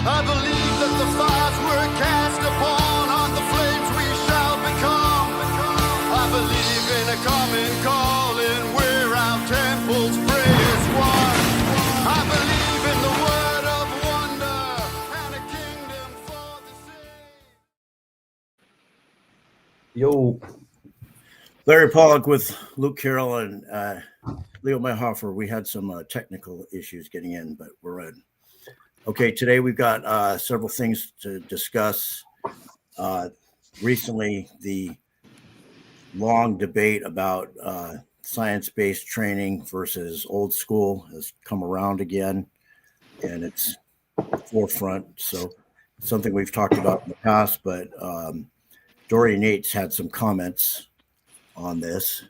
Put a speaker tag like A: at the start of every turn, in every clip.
A: I believe that the fires we're cast upon are the flames we shall become. I believe in a common calling where our temples pray as one. I believe in the word of wonder and a kingdom for the saved.
B: Yo.
C: Larry Pollock with Luke Carroll and Leo Mayrhofer. We had some technical issues getting in, but we're in. Okay, today we've got several things to discuss. Recently, the long debate about science-based training versus old school has come around again, and it's forefront. So something we've talked about in the past, but Dorian Yates had some comments on this,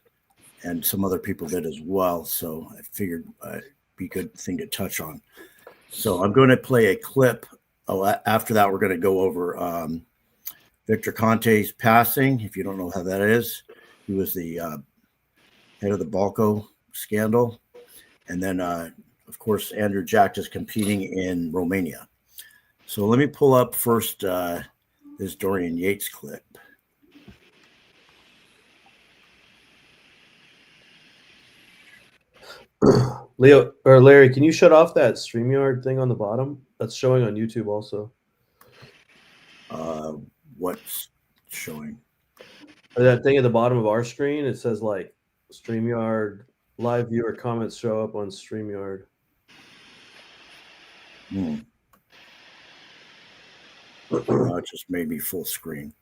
C: and some other people did as well. So I figured it'd be a good thing to touch on. So I'm going to play a clip. After that, we're going to go over Victor Conte's passing. If you don't know how that is, he was the head of the BALCO scandal. And then, of course, Andrew Jack is competing in Romania. So let me pull up first this Dorian Yates clip.
B: Leo or Larry, can you shut off that StreamYard thing on the bottom? That's showing on YouTube also.
C: What's showing?
B: That thing at the bottom of our screen, it says like StreamYard live viewer comments show up on StreamYard.
C: It just made me full screen.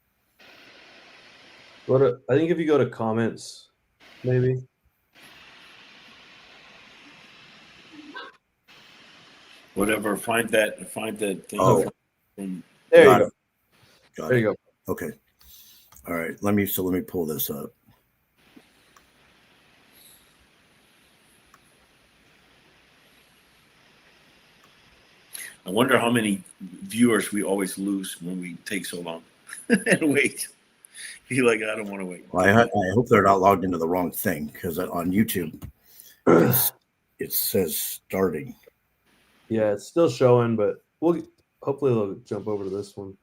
B: I think if you go to comments, maybe.
D: Whatever. Find that thing.
C: Oh,
B: there you go.
C: Got
B: there
C: it.
B: you go.
C: Okay. All right. Let me pull this up.
D: I wonder how many viewers we always lose when we take so long and wait. Feel like I don't want to wait.
C: Well, I hope they're not logged into the wrong thing, because on YouTube it says starting.
B: Yeah, it's still showing, but hopefully they'll jump over to this one.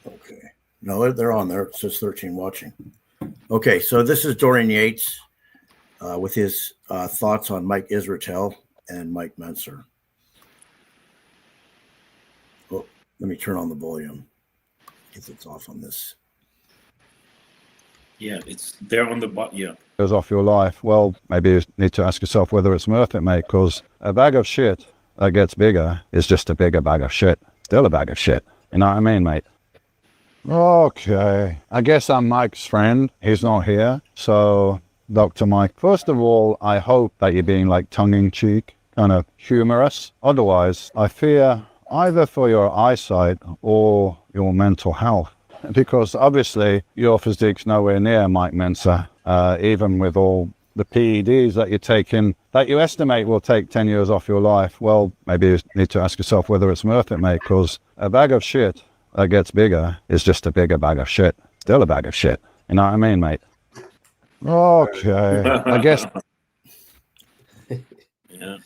C: Okay. No, they're on there. It says 13 watching. Okay, so this is Dorian Yates with his thoughts on Mike Israetel and Mike Mentzer. Oh, let me turn on the volume if it's off on this.
D: Yeah, it's there on the bottom. Yeah.
E: Goes off your life. Well, maybe you need to ask yourself whether it's worth it, mate, because a bag of shit that gets bigger is just a bigger bag of shit. Still a bag of shit. You know what I mean, mate? Okay. I guess I'm Mike's friend. He's not here. So, Dr. Mike, first of all, I hope that you're being like tongue-in-cheek, kind of humorous. Otherwise, I fear either for your eyesight or your mental health. Because obviously your physique's nowhere near Mike Mentzer, even with all the PEDs that you're taking, that you estimate will take 10 years off your life. Well, maybe you need to ask yourself whether it's worth it, mate, because a bag of shit that gets bigger is just a bigger bag of shit. Still a bag of shit. You know what I mean, mate? Okay. I guess.
D: Yeah.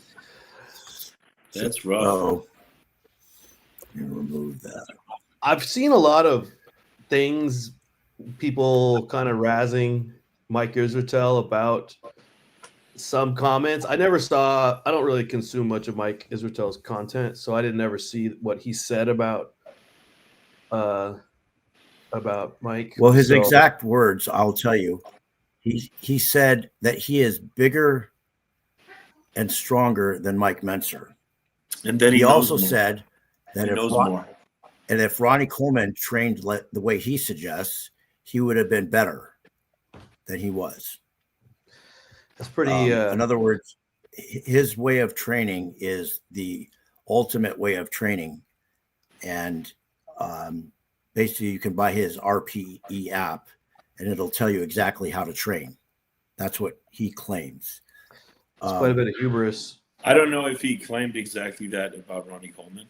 D: That's rough.
C: Oh, you remove that.
B: I've seen a lot of things, people kind of razzing Mike Israetel about some comments. I don't really consume much of Mike Israetel's content, so I didn't ever see what he said about Mike.
C: Well, his exact words, I'll tell you. He said that he is bigger and stronger than Mike Mentzer.
D: And then
C: he also said that
D: he knows more.
C: And if Ronnie Coleman trained the way he suggests, he would have been better than he was.
B: That's pretty.
C: In other words, his way of training is the ultimate way of training. And basically, you can buy his RPE app, and it'll tell you exactly how to train. That's what he claims.
B: It's quite a bit of hubris.
D: I don't know if he claimed exactly that about Ronnie Coleman.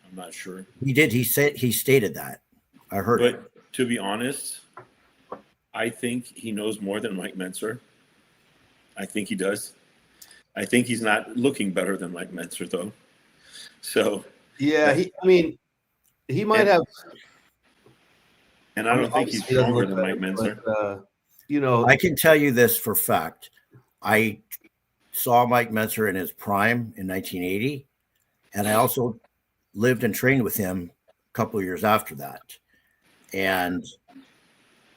D: I'm not sure.
C: He did. He stated that. I heard it.
D: But to be honest, I think he knows more than Mike Mentzer. I think he does. I think he's not looking better than Mike Mentzer, though. So
B: Yeah, he might have.
D: and I don't think he's
B: Obviously, he doesn't
D: stronger
B: look
D: than
B: better,
D: Mike Mentzer.
B: but, you know,
C: I can tell you this for fact. I saw Mike Mentzer in his prime in 1980, and I also lived and trained with him a couple of years after that. And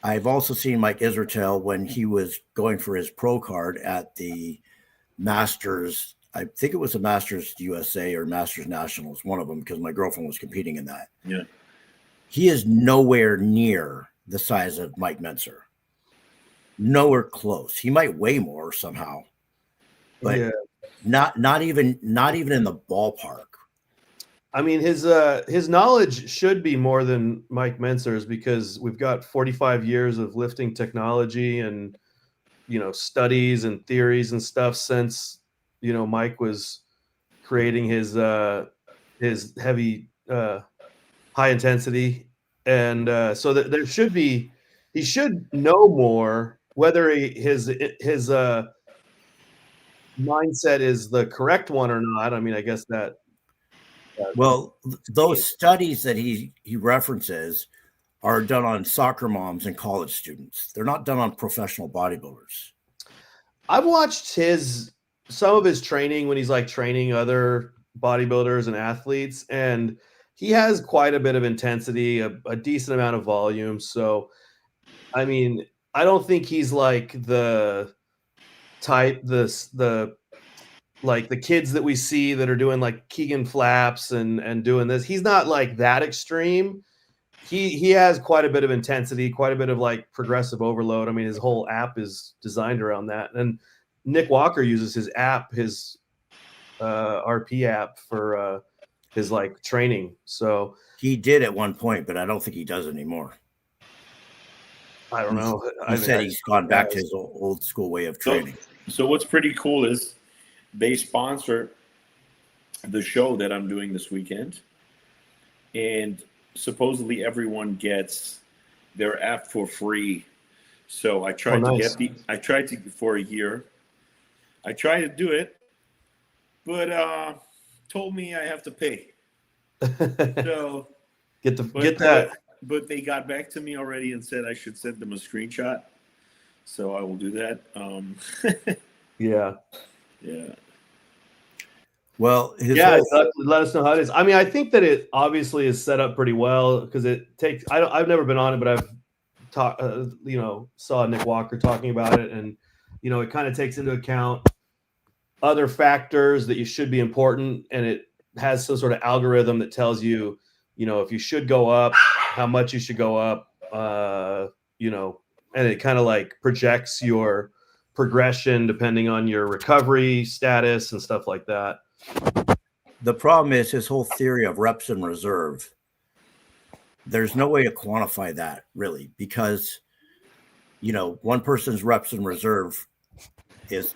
C: I've also seen Mike Israetel when he was going for his pro card at the Masters. I think it was the Masters USA or Masters Nationals, one of them, because my girlfriend was competing in that.
D: Yeah.
C: He is nowhere near the size of Mike Mentzer. Nowhere close. He might weigh more somehow, but
B: yeah.
C: not even in the ballpark.
B: I mean, his knowledge should be more than Mike Mentzer's, because we've got 45 years of lifting technology and, you know, studies and theories and stuff since, you know, Mike was creating his heavy high intensity, and so that there should be, he should know more. Whether his mindset is the correct one or not, I mean, I guess that.
C: Well, those studies that he references are done on soccer moms and college students. They're not done on professional bodybuilders.
B: I've watched some of his training when he's like training other bodybuilders and athletes, and he has quite a bit of intensity, a decent amount of volume. So, I mean, I don't think he's like the type, like the kids that we see that are doing like Keegan flaps and doing this. He's not like that extreme. He has quite a bit of intensity, quite a bit of like progressive overload. I mean, his whole app is designed around that. And Nick Walker uses his app, his RP app, for his like training. So
C: he did at one point, but I don't think he does anymore.
B: I don't know.
C: He said he's gone back to his old school way of training.
D: So what's pretty cool is they sponsor the show that I'm doing this weekend, and supposedly everyone gets their app for free. So I tried to for a year. I tried to do it, but told me I have to pay. So
B: get that.
D: But they got back to me already and said I should send them a screenshot. So I will do that.
B: Yeah.
D: Yeah.
C: Well,
B: let us know how it is. I mean, I think that it obviously is set up pretty well, because it takes. I've never been on it, but I've talked. Saw Nick Walker talking about it, and it kind of takes into account other factors that you should be important, and it has some sort of algorithm that tells you, if you should go up, how much you should go up, and it kind of like projects your progression depending on your recovery status and stuff like that.
C: The problem is his whole theory of reps in reserve. There's no way to quantify that really, because, one person's reps in reserve is,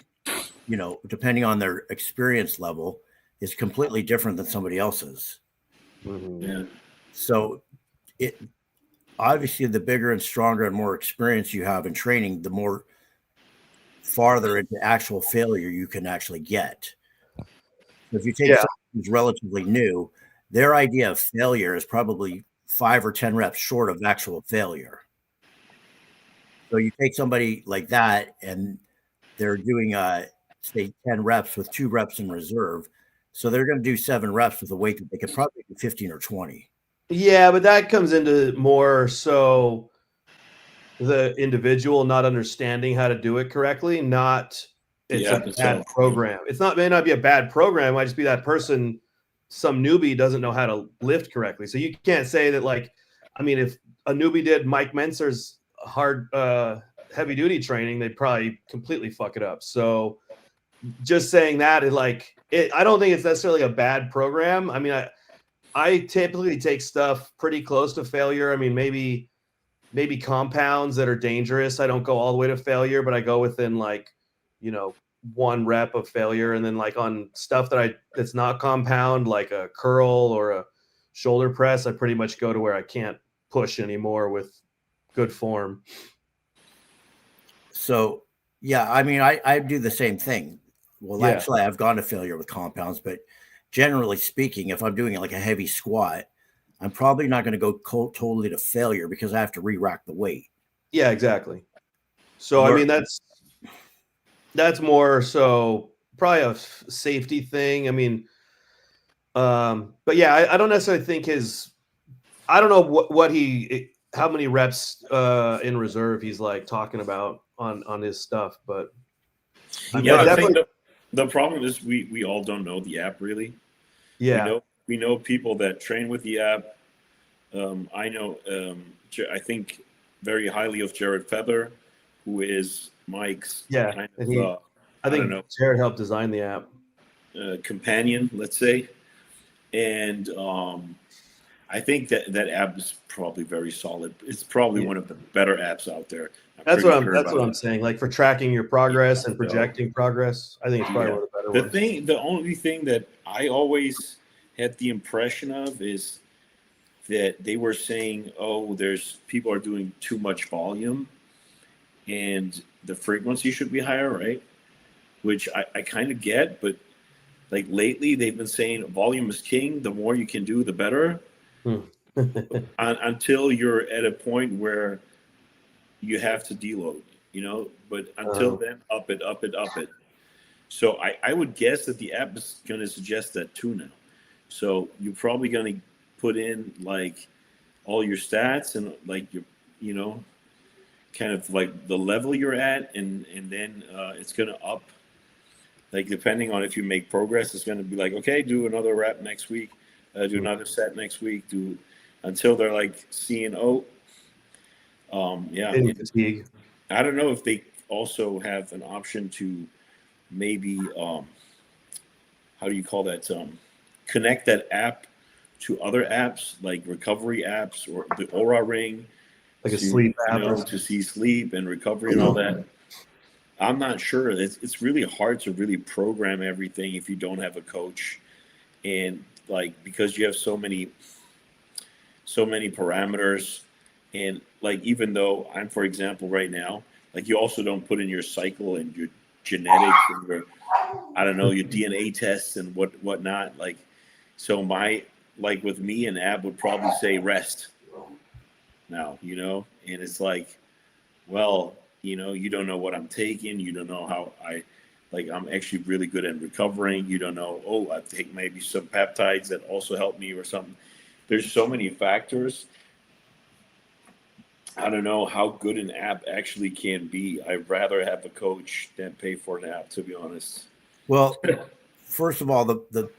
C: depending on their experience level, is completely different than somebody else's.
B: Mm-hmm.
D: Yeah.
C: So it obviously, the bigger and stronger and more experience you have in training, the more farther into actual failure you can actually get. If you take someone who's relatively new, their idea of failure is probably 5 or 10 reps short of actual failure. So you take somebody like that and they're doing say 10 reps with 2 reps in reserve. So they're going to do 7 reps with a weight that they could probably do 15 or 20.
B: Yeah, but that comes into more so the individual not understanding how to do it correctly, not it's a bad program. May not be a bad program. It might just be that person, some newbie doesn't know how to lift correctly. So you can't say that, like, I mean, if a newbie did Mike Mentzer's hard, heavy duty training, they'd probably completely fuck it up. So just saying that is I don't think it's necessarily a bad program. I mean, I typically take stuff pretty close to failure. I mean, maybe compounds that are dangerous, I don't go all the way to failure, but I go within 1 rep of failure. And then on stuff that's not compound, like a curl or a shoulder press, I pretty much go to where I can't push anymore with good form.
C: So, yeah, I mean, I do the same thing. Well, actually, I've gone to failure with compounds, but generally speaking, if I'm doing like a heavy squat, I'm probably not going to go totally to failure because I have to re-rack the weight.
B: Yeah, exactly. So, I mean, that's more so probably a safety thing. I mean, but yeah, I don't necessarily think I don't know how many reps in reserve he's like talking about on his stuff, but
D: Yeah, I
B: definitely.
D: think the problem is we all don't know the app really.
B: Yeah.
D: We know people that train with the app. I know, I think very highly of Jared Feather, who is Mike's kind of,
B: I think Jared helped design the app.
D: Companion, let's say. And I think that app is probably very solid. It's probably one of the better apps out there.
B: That's what I'm saying. Like for tracking your progress and projecting progress, I think it's probably one of the better ones.
D: The only thing that I always had the impression of is that they were saying, oh, people are doing too much volume and the frequency should be higher, right? Which I kind of get, but like lately they've been saying volume is king. The more you can do, the better. Until you're at a point where you have to deload, but until then, up it. So I would guess that the app is going to suggest that too now. So you're probably going to put in like all your stats and like your, kind of like the level you're at, and then it's going to up. Like depending on if you make progress, it's going to be like, okay, do another rep next week, do another set next week, until they're like seeing, fatigue. I don't know if they also have an option to maybe how do you call that? Connect that app to other apps like recovery apps or the Aura Ring,
B: like a sleep app,
D: to see sleep and recovery and all that. I'm not sure. It's really hard to really program everything if you don't have a coach, and like because you have so many parameters, and like even though I'm, for example, right now, like you also don't put in your cycle and your genetics and your your DNA tests and whatnot. Like, so like with me, an app would probably say rest now, and it's like, well, you don't know what I'm taking. You don't know how I'm actually really good at recovering. You don't know, I take maybe some peptides that also help me or something. There's so many factors. I don't know how good an app actually can be. I'd rather have a coach than pay for an app, to be honest.
C: Well, first of all, the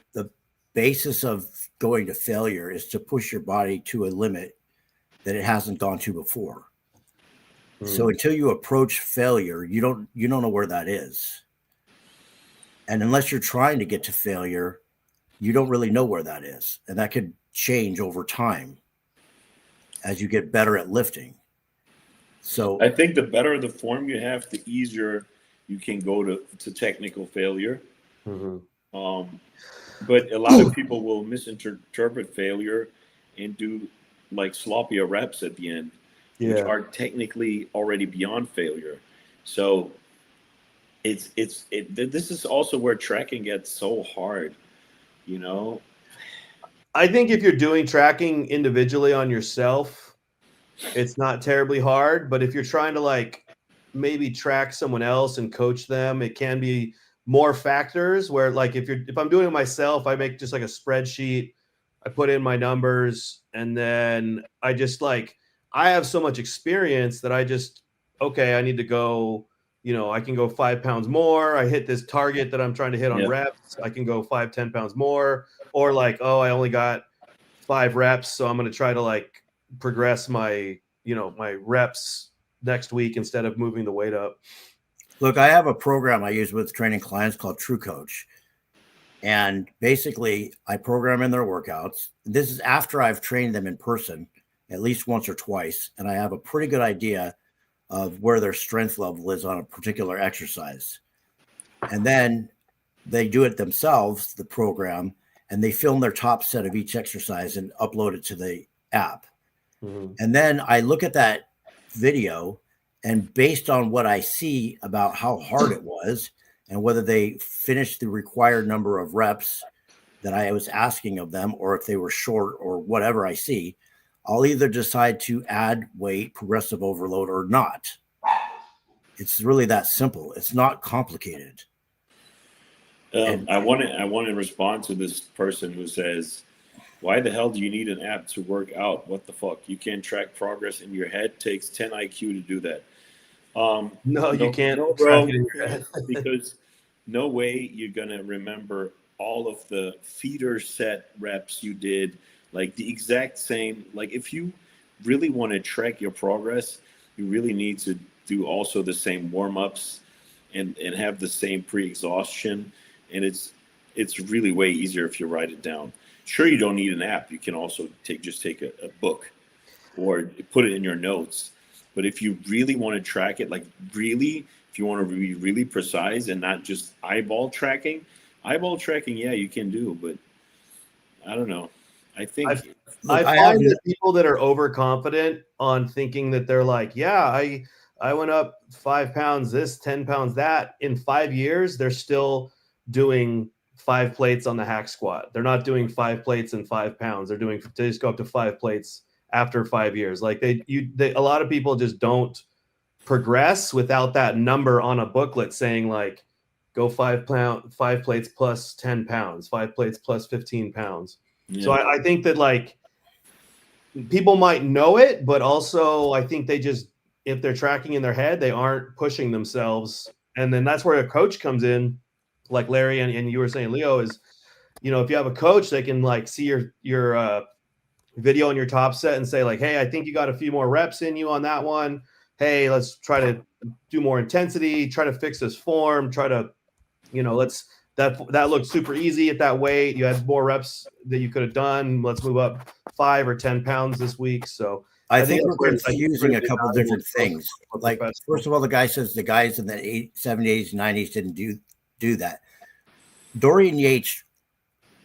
C: basis of going to failure is to push your body to a limit that it hasn't gone to before. So until you approach failure, you don't know where that is. And unless you're trying to get to failure, you don't really know where that is. And that could change over time as you get better at lifting. So
D: I think the better the form you have, the easier you can go to technical failure. But a lot of people will misinterpret failure and do like sloppier reps at the end, which are technically already beyond failure. So this is also where tracking gets so hard,
B: I think if you're doing tracking individually on yourself, it's not terribly hard. But if you're trying to like maybe track someone else and coach them, it can be more factors where like if I'm doing it myself, I make just like a spreadsheet, I put in my numbers, and then I just like, I have so much experience that I need to go, I can go 5 pounds more. I hit this target that I'm trying to hit on reps. I can go 5-10 pounds more, or like, I only got 5 reps. So I'm going to try to like progress my, my reps next week instead of moving the weight up.
C: Look, I have a program I use with training clients called True Coach. And basically I program in their workouts. This is after I've trained them in person at least once or twice. And I have a pretty good idea of where their strength level is on a particular exercise. And then they do it themselves, the program, and they film their top set of each exercise and upload it to the app. And then I look at that video, and based on what I see about how hard it was and whether they finished the required number of reps that I was asking of them, or if they were short or whatever I see, I'll either decide to add weight, progressive overload, or not. It's really that simple. It's not complicated.
D: I want to respond to this person who says, why the hell do you need an app to work out? What the fuck? You can't track progress in your head. Takes 10 IQ to do that.
B: No, you can't.
D: No,
B: track
D: bro,
B: it in your head.
D: because no way you're going to remember all of the feeder set reps you did, like the exact same. Like if you really want to track your progress, you really need to do also the same warm-ups and have the same pre-exhaustion. And it's really way easier if you write it down. Sure, you don't need an app. You can also take a book or put it in your notes. But if you really want to track it, like really, if you want to be really precise and not just eyeball tracking, yeah, you can do. But I don't know. I think
B: I find that people that are overconfident on thinking that they're like, yeah, I went up 5 pounds, this 10 pounds, that in 5 years, they're still doing 5 plates on the hack squat. They're not doing 5 plates and 5 pounds. They just go up to 5 plates after 5 years. Like a lot of people just don't progress without that number on a booklet saying like, go 5 plates plus 10 pounds, 5 plates plus 15 pounds. Yeah. So I think that like people might know it, but also I think they just, if they're tracking in their head, they aren't pushing themselves. And then that's where a coach comes in, like Larry and you were saying, Leo, is, you know, if you have a coach, they can like see your video on your top set and say like, hey, I think you got a few more reps in you on that one. Hey, let's try to do more intensity, try to fix this form, try to, you know, that looked super easy at that weight. You had more reps that you could have done. Let's move up 5 or 10 pounds this week. So
C: I think we're confusing a couple different things. Like, first of all, the guy says the guys in the 70s, 90s didn't do that. Dorian Yates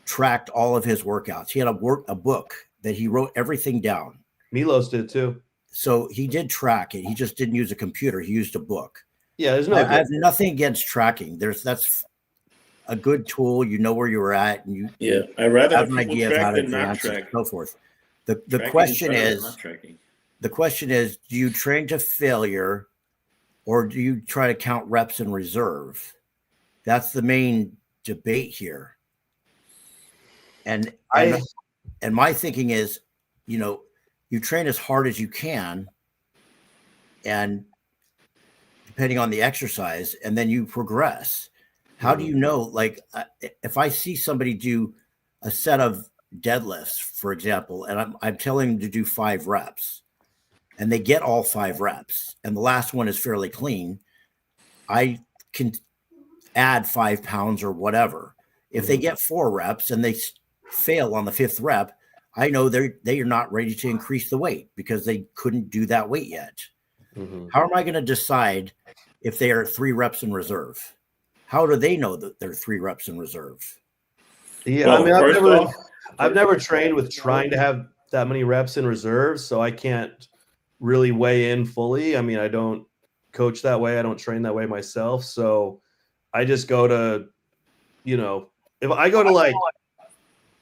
C: tracked all of his workouts. He had a book that he wrote everything down.
B: Milos did too.
C: So he did track it. He just didn't use a computer. He used a book.
B: Yeah, there's no.
C: I have nothing against tracking. That's a good tool. You know where you were at, and
D: I rather
C: have an idea of how to advance and so forth. The question is, do you train to failure, or do you try to count reps in reserve? That's the main debate here. And my thinking is, you know, you train as hard as you can, and depending on the exercise, and then you progress. How do you know? Like, if I see somebody do a set of deadlifts, for example, and I'm telling them to do 5 reps, and they get all 5 reps, and the last one is fairly clean, I can add 5 pounds or whatever. If they get 4 reps and they fail on the 5th rep, I know they are not ready to increase the weight because they couldn't do that weight yet. Mm-hmm. How am I going to decide if they are 3 reps in reserve? How do they know that they're 3 reps in reserve?
B: Yeah, well, I mean, I've never trained with trying to have that many reps in reserve, so I can't really weigh in fully. I mean, I don't coach that way. I don't train that way myself. So I just go to, you know, if I go to like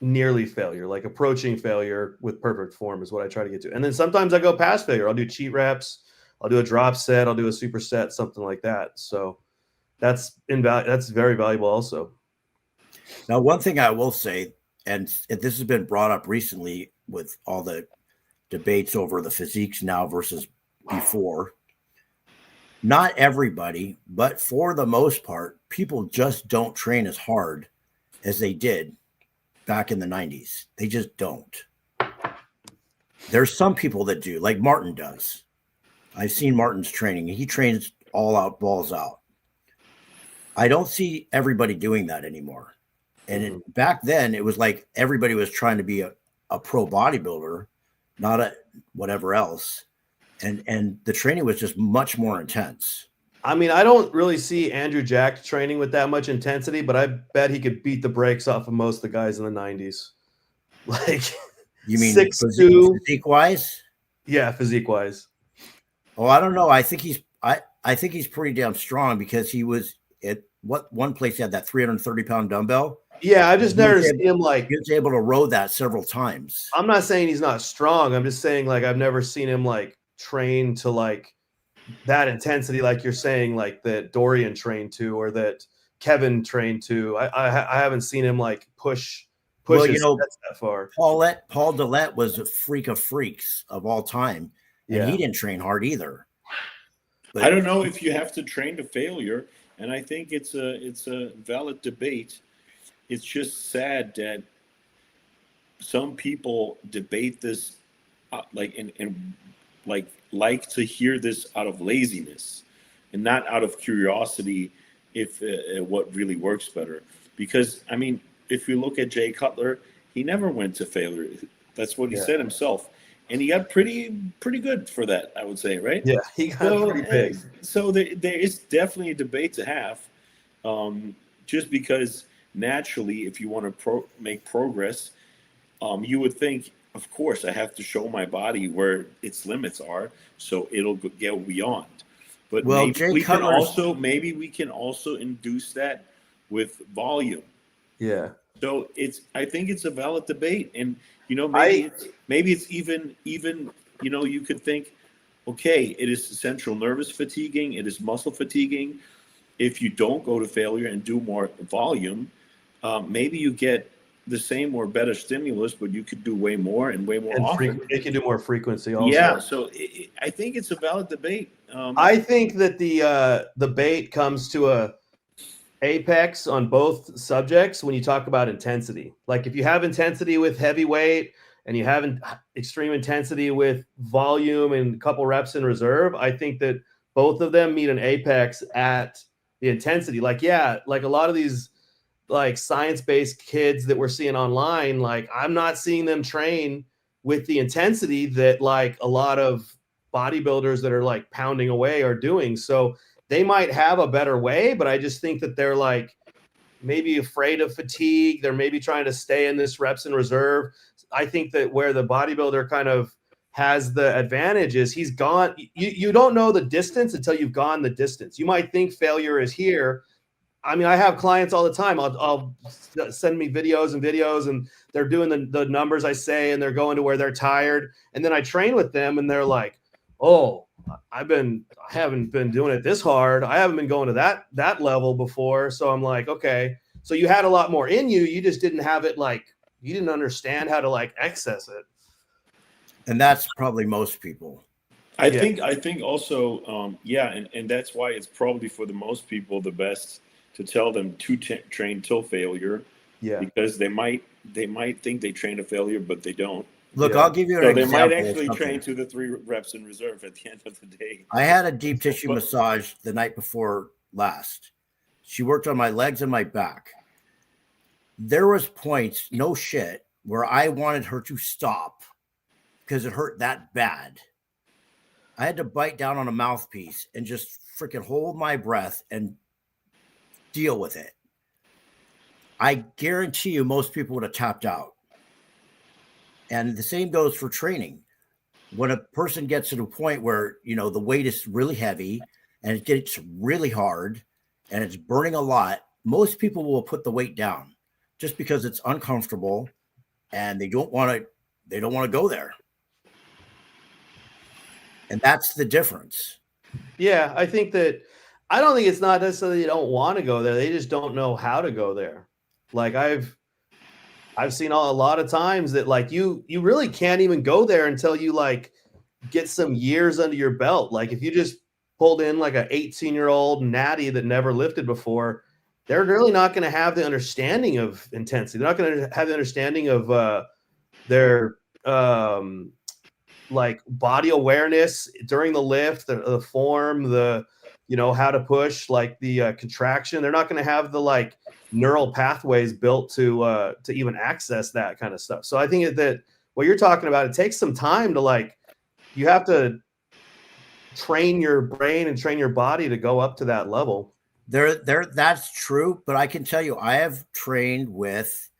B: nearly failure, like approaching failure with perfect form is what I try to get to. And then sometimes I go past failure. I'll do cheat reps. I'll do a drop set. I'll do a super set, something like that. So that's very valuable also.
C: Now, one thing I will say, and this has been brought up recently with all the debates over the physiques now versus before, not everybody, but for the most part, people just don't train as hard as they did back in the 90s. They just don't. There's some people that do, like Martin does. I've seen Martin's training. He trains all out, balls out. I don't see everybody doing that anymore. And back then, it was like everybody was trying to be a pro bodybuilder, not a whatever else. And the training was just much more intense.
B: I mean, I don't really see Andrew Jack training with that much intensity, but I bet he could beat the brakes off of most of the guys in the 90s. Like,
C: you mean
B: 6'2",
C: physique-wise?
B: Yeah, physique-wise.
C: Oh, I don't know. I think he's pretty damn strong because he was one place had that 330-pound dumbbell.
B: Yeah, I've just never seen him like.
C: He was able to row that several times.
B: I'm not saying he's not strong. I'm just saying like I've never seen him like train to like that intensity, like you're saying, like that Dorian trained to or that Kevin trained to. I haven't seen him like push
C: Well,
B: his sets that far.
C: Paul Dillette was a freak of freaks of all time, and he didn't train hard either.
D: But I don't know if you have to train to failure, and I think it's a valid debate. It's just sad that some people debate this, and like to hear this out of laziness, and not out of curiosity. If what really works better, because I mean, if you look at Jay Cutler, he never went to failure. That's what he said himself, and he got pretty good for that, I would say, right?
B: Yeah, he got pretty big.
D: So there is definitely a debate to have, just because naturally, if you want to make progress, you would think, of course, I have to show my body where its limits are, so it'll get beyond. But maybe we can also induce that with volume.
B: Yeah.
D: So I think it's a valid debate, and maybe it's even you could think, okay, it is central nervous fatiguing, it is muscle fatiguing. If you don't go to failure and do more volume, maybe you get the same or better stimulus, but you could do way more and way more often.
B: It can do more frequency also.
D: Yeah, so I think it's a valid debate.
B: I think that the debate comes to a apex on both subjects when you talk about intensity. Like if you have intensity with heavy weight and you have extreme intensity with volume and a couple reps in reserve, I think that both of them meet an apex at the intensity. Like a lot of these like science-based kids that we're seeing online, like I'm not seeing them train with the intensity that like a lot of bodybuilders that are like pounding away are doing. So they might have a better way, but I just think that they're like maybe afraid of fatigue. They're maybe trying to stay in this reps in reserve. I think that where the bodybuilder kind of has the advantage is he's gone. You don't know the distance until you've gone the distance. You might think failure is here. I mean, I have clients all the time. I'll send me videos and they're doing the numbers I say, and they're going to where they're tired. And then I train with them and they're like, oh, I haven't been doing it this hard. I haven't been going to that level before. So I'm like, okay, so you had a lot more in you. You just didn't have it. Like you didn't understand how to like access it.
C: And that's probably most people.
D: I think also, and that's why it's probably for the most people the best to tell them to train till failure. Yeah. Because they might think they train to failure, but they don't.
C: Look, I'll give you an example.
D: They might actually train to the 3 reps in reserve at the end of the day.
C: I had a deep tissue massage the night before last. She worked on my legs and my back. There was points, no shit, where I wanted her to stop because it hurt that bad. I had to bite down on a mouthpiece and just freaking hold my breath and deal with it. I guarantee you most people would have tapped out. And the same goes for training. When a person gets to a point where, the weight is really heavy and it gets really hard and it's burning a lot, most people will put the weight down just because it's uncomfortable and they don't want to go there. And that's the difference.
B: Yeah, I think that I don't think it's not necessarily they don't want to go there. They just don't know how to go there. Like I've seen a lot of times that like you really can't even go there until you like get some years under your belt. Like if you just pulled in like a 18-year-old natty that never lifted before, they're really not going to have the understanding of intensity. They're not going to have the understanding of their like body awareness during the lift, the form, how to push, like the contraction. They're not going to have the like neural pathways built to even access that kind of stuff. So I think that what you're talking about, it takes some time to like, you have to train your brain and train your body to go up to that level.
C: That's true. But I can tell you, I have trained with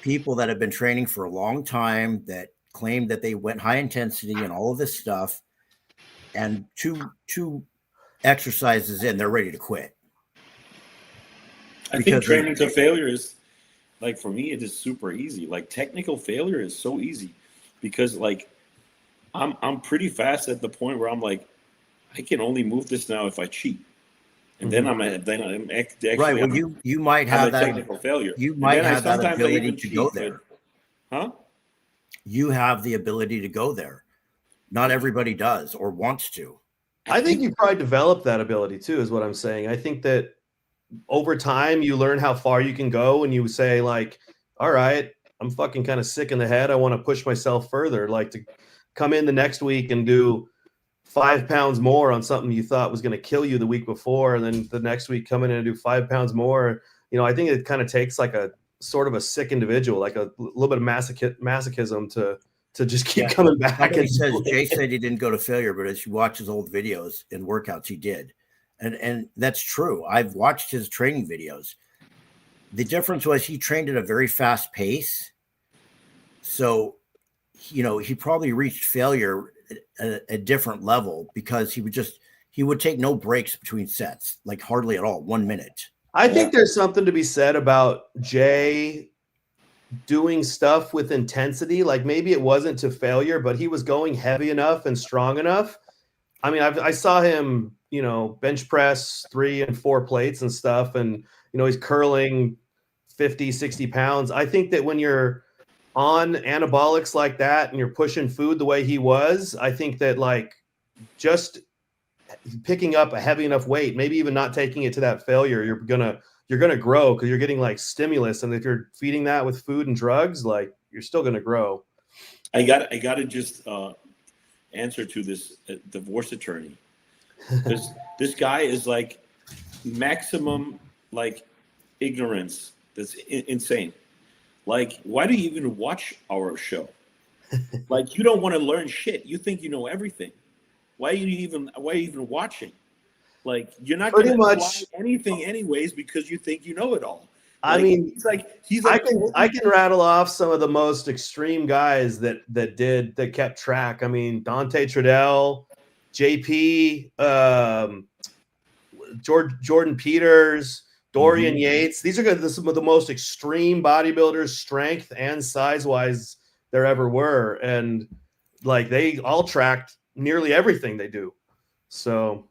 C: people that have been training for a long time that claimed that they went high intensity and all of this stuff. And two exercises in, they're ready to quit.
D: I think training to failure is, like, for me, it is super easy. Like, technical failure is so easy because, like, I'm pretty fast at the point where I'm like, I can only move this now if I cheat, and then I'm actually
C: right. Well, you might have that
D: technical failure.
C: You might have that
D: sometimes I
C: ability
D: even
C: to
D: cheat,
C: go there.
D: huh?
C: You have the ability to go there. Not everybody does or wants to.
B: I think you probably develop that ability too, is what I'm saying. I think that over time you learn how far you can go, and you say, like, all right, I'm fucking kind of sick in the head. I want to push myself further, like to come in the next week and do 5 pounds more on something you thought was going to kill you the week before, and then the next week come in and do 5 pounds more. You know, I think it kind of takes like a sort of a sick individual, like a little bit of masochism to just keep coming back.
C: And says Jay said he didn't go to failure, but as you watch his old videos and workouts, he did. And that's true. I've watched his training videos. The difference was he trained at a very fast pace. So, you know, he probably reached failure at a different level because he would take no breaks between sets, like hardly at all, 1 minute.
B: I think there's something to be said about Jay doing stuff with intensity. Like, maybe it wasn't to failure, but he was going heavy enough and strong enough. I mean, I saw him, you know, bench press 3 and 4 plates and stuff. And, you know, he's curling 50, 60 pounds. I think that when you're on anabolics like that and you're pushing food the way he was, I think that, like, just picking up a heavy enough weight, maybe even not taking it to that failure, you're gonna grow because you're getting like stimulus. And if you're feeding that with food and drugs, like, you're still gonna grow.
D: I got to just answer to this divorce attorney. This guy is like maximum like ignorance. That's insane. Like, why do you even watch our show? Like, you don't want to learn shit. You think you know everything. Why are you even watching? Like, you're not going to apply anything anyways because you think you know it all. Like,
B: I mean,
D: he's like
B: I can rattle off some of the most extreme guys that kept track. I mean, Dante Tredell, JP, Jordan Peters, Dorian Yates. These are some of the most extreme bodybuilders, strength and size wise there ever were, and like they all tracked nearly everything they do. So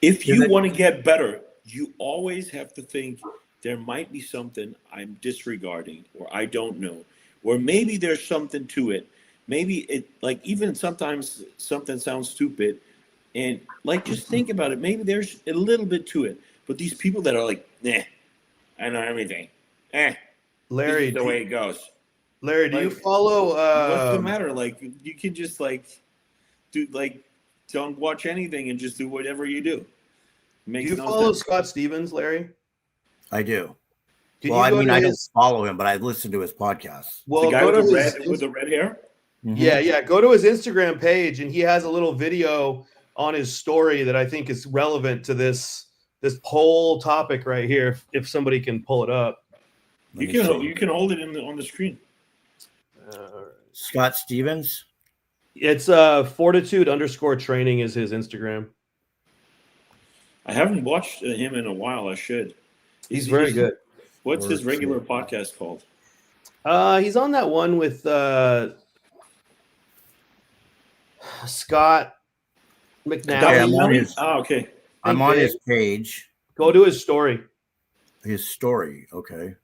D: if you want to get better, you always have to think there might be something I'm disregarding or I don't know, or maybe there's something to it. Maybe it, like, even sometimes something sounds stupid, and like, just think about it. Maybe there's a little bit to it. But these people that are like, nah, I know everything.
B: Larry,
D: this is the way it goes.
B: Larry, do you follow?
D: What's the matter? Like, you can just don't watch anything and just do whatever you do.
B: Do you follow Scott Stevens, Larry?
C: I do. Well, I mean, I don't follow him, but I listen to his podcast.
B: Well,
D: the guy with the red hair?
C: Mm-hmm.
B: Yeah. Go to his Instagram page, and he has a little video on his story that I think is relevant to this whole topic right here. If somebody can pull it up,
D: you can hold it on the screen.
C: Scott Stevens.
B: It's Fortitude_training is his Instagram.
D: I haven't watched him in a while. I should.
B: He's very good.
D: What's his regular podcast called?
B: He's on that one with Scott McNally.
D: Okay.
C: I'm on his page.
B: Go to his story.
C: His story, okay.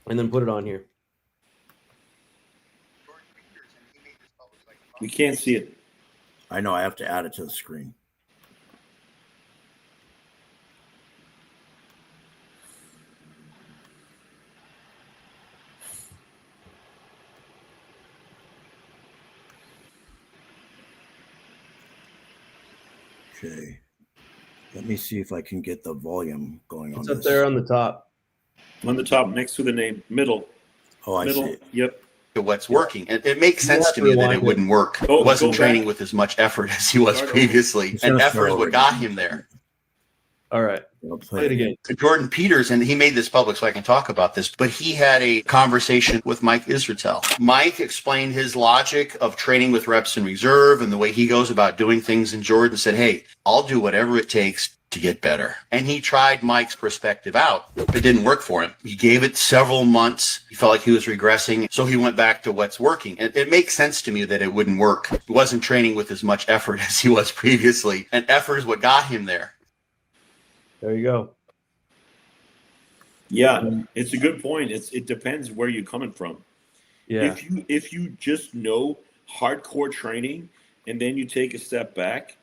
B: And then put it on here.
D: We can't see it.
C: I know. I have to add it to the screen. Okay. Let me see if I can get the volume going on.
B: It's up there on the top.
D: On the top, next to the name, middle.
C: Oh, I see.
D: Yep.
F: What's working. It makes sense to me that it wouldn't work. He wasn't training with as much effort as he was previously. And effort is what got him there.
B: All right. Play it again.
F: Jordan Peters, and he made this public so I can talk about this, but he had a conversation with Mike Israetel. Mike explained his logic of training with reps in reserve and the way he goes about doing things. And Jordan said, hey, I'll do whatever it takes to get better. And he tried Mike's perspective out. It didn't work for him. He gave it several months. He felt like he was regressing. So he went back to what's working. And it makes sense to me that it wouldn't work. He wasn't training with as much effort as he was previously. And effort is what got him there.
B: There you go.
D: Yeah, it's a good point. It depends where you're coming from.
B: Yeah.
D: If you just know hardcore training and then you take a step back,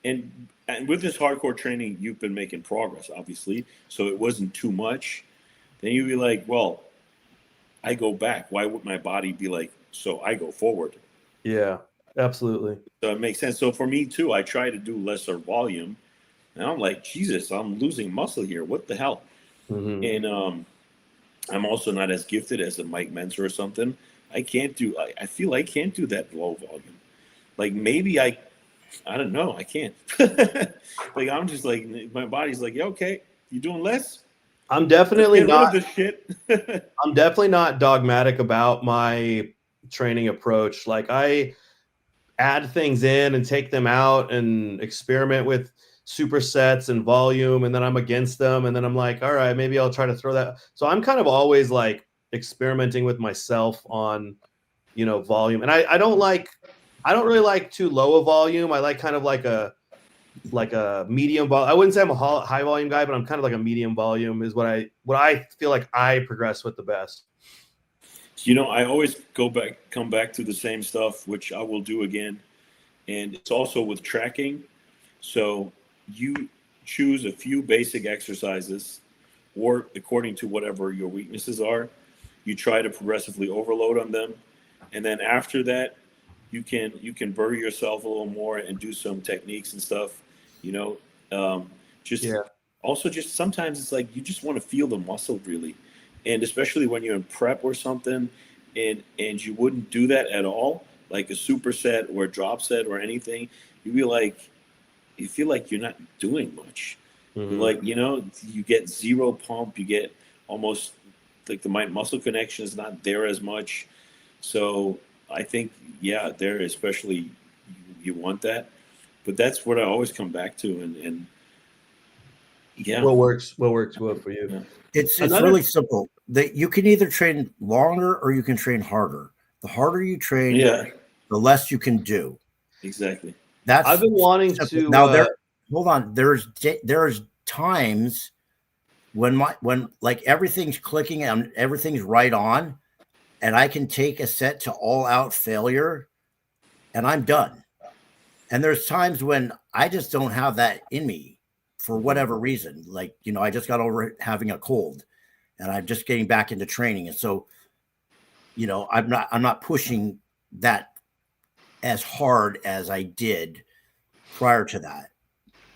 D: and with this hardcore training, you've been making progress, obviously, so it wasn't too much, then you'd be like, well, I go back. Why would my body be like, so I go forward?
B: Yeah, absolutely.
D: So it makes sense. So for me too, I try to do lesser volume, and I'm like, Jesus, I'm losing muscle here. What the hell?
B: Mm-hmm.
D: And I'm also not as gifted as a Mike Mentzer or something. I feel I can't do that low volume. Like maybe I don't know. I can't. Like I'm just like, my body's like, yeah, okay, you doing less?
B: I'm definitely
D: Get rid
B: not.
D: of this shit.
B: I'm definitely not dogmatic about my training approach. Like I add things in and take them out and experiment with supersets and volume, and then I'm against them, and then I'm like, all right, maybe I'll try to throw that. So I'm kind of always like experimenting with myself on, volume. And I don't really like too low a volume. I like kind of like a medium volume. I wouldn't say I'm a high volume guy, but I'm kind of like a medium volume is what I feel like I progress with the best.
D: I always come back to the same stuff, which I will do again. And it's also with tracking. So you choose a few basic exercises, or according to whatever your weaknesses are, you try to progressively overload on them. And then after that, you can bury yourself a little more and do some techniques and stuff, just sometimes it's like, you just want to feel the muscle really. And especially when you're in prep or something, and you wouldn't do that at all, like a superset or a drop set or anything, you feel like you're not doing much.
B: Mm-hmm.
D: Like, you get zero pump, you get almost like the mind muscle connection is not there as much. So I think, there especially you want that, but that's what I always come back to. And
B: what works well for you?
D: Yeah.
C: It's really simple. That you can either train longer or you can train harder. The harder you train, the less you can do.
D: Exactly.
B: I've been wanting to
C: now. Hold on. There's times when like everything's clicking and everything's right on, and I can take a set to all out failure, and I'm done. And there's times when I just don't have that in me for whatever reason. Like, I just got over having a cold, and I'm just getting back into training, and so, I'm not pushing that as hard as I did prior to that.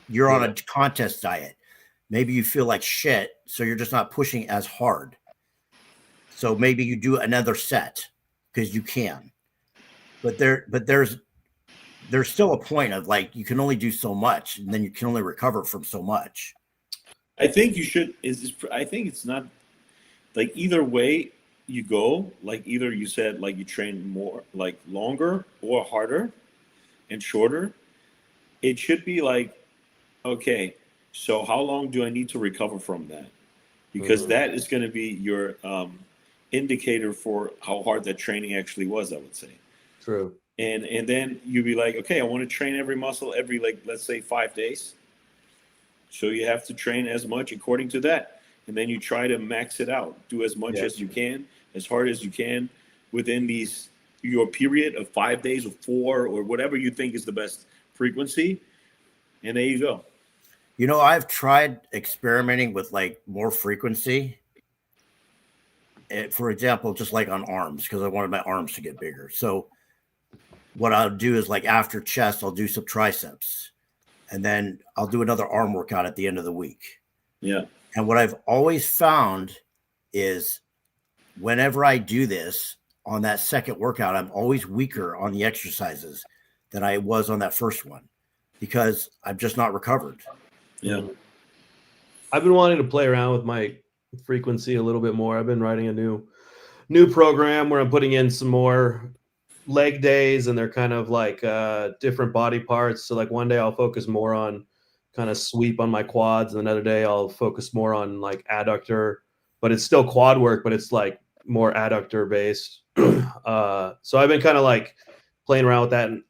C: You're on a contest diet. Maybe you feel like shit, so you're just not pushing as hard. So maybe you do another set because you can. But there's still a point of like, you can only do so much, and then you can only recover from so much.
D: I think you should I think it's not like either way you go, like either you said like you train more like longer or harder and shorter. It should be like, okay, so how long do I need to recover from that? Because that is going to be your indicator for how hard that training actually was, I would say.
B: True.
D: And then you'd be like, okay, I want to train every muscle every, like, let's say 5 days. So you have to train as much according to that. And then you try to max it out. Do as much as you can, as hard as you can within your period of 5 days or 4 or whatever you think is the best frequency. And there you go.
C: I've tried experimenting with like more frequency. For example, just like on arms, because I wanted my arms to get bigger. So what I'll do is like after chest, I'll do some triceps, and then I'll do another arm workout at the end of the week.
D: Yeah.
C: And what I've always found is whenever I do this on that second workout, I'm always weaker on the exercises than I was on that first one because I've just not recovered.
D: Yeah.
B: I've been wanting to play around with my frequency a little bit more. I've been writing a new program where I'm putting in some more leg days, and they're kind of like different body parts. So like one day I'll focus more on kind of sweep on my quads, and another day I'll focus more on like adductor, but it's still quad work, but it's like more adductor based. So I've been kind of like playing around with that, and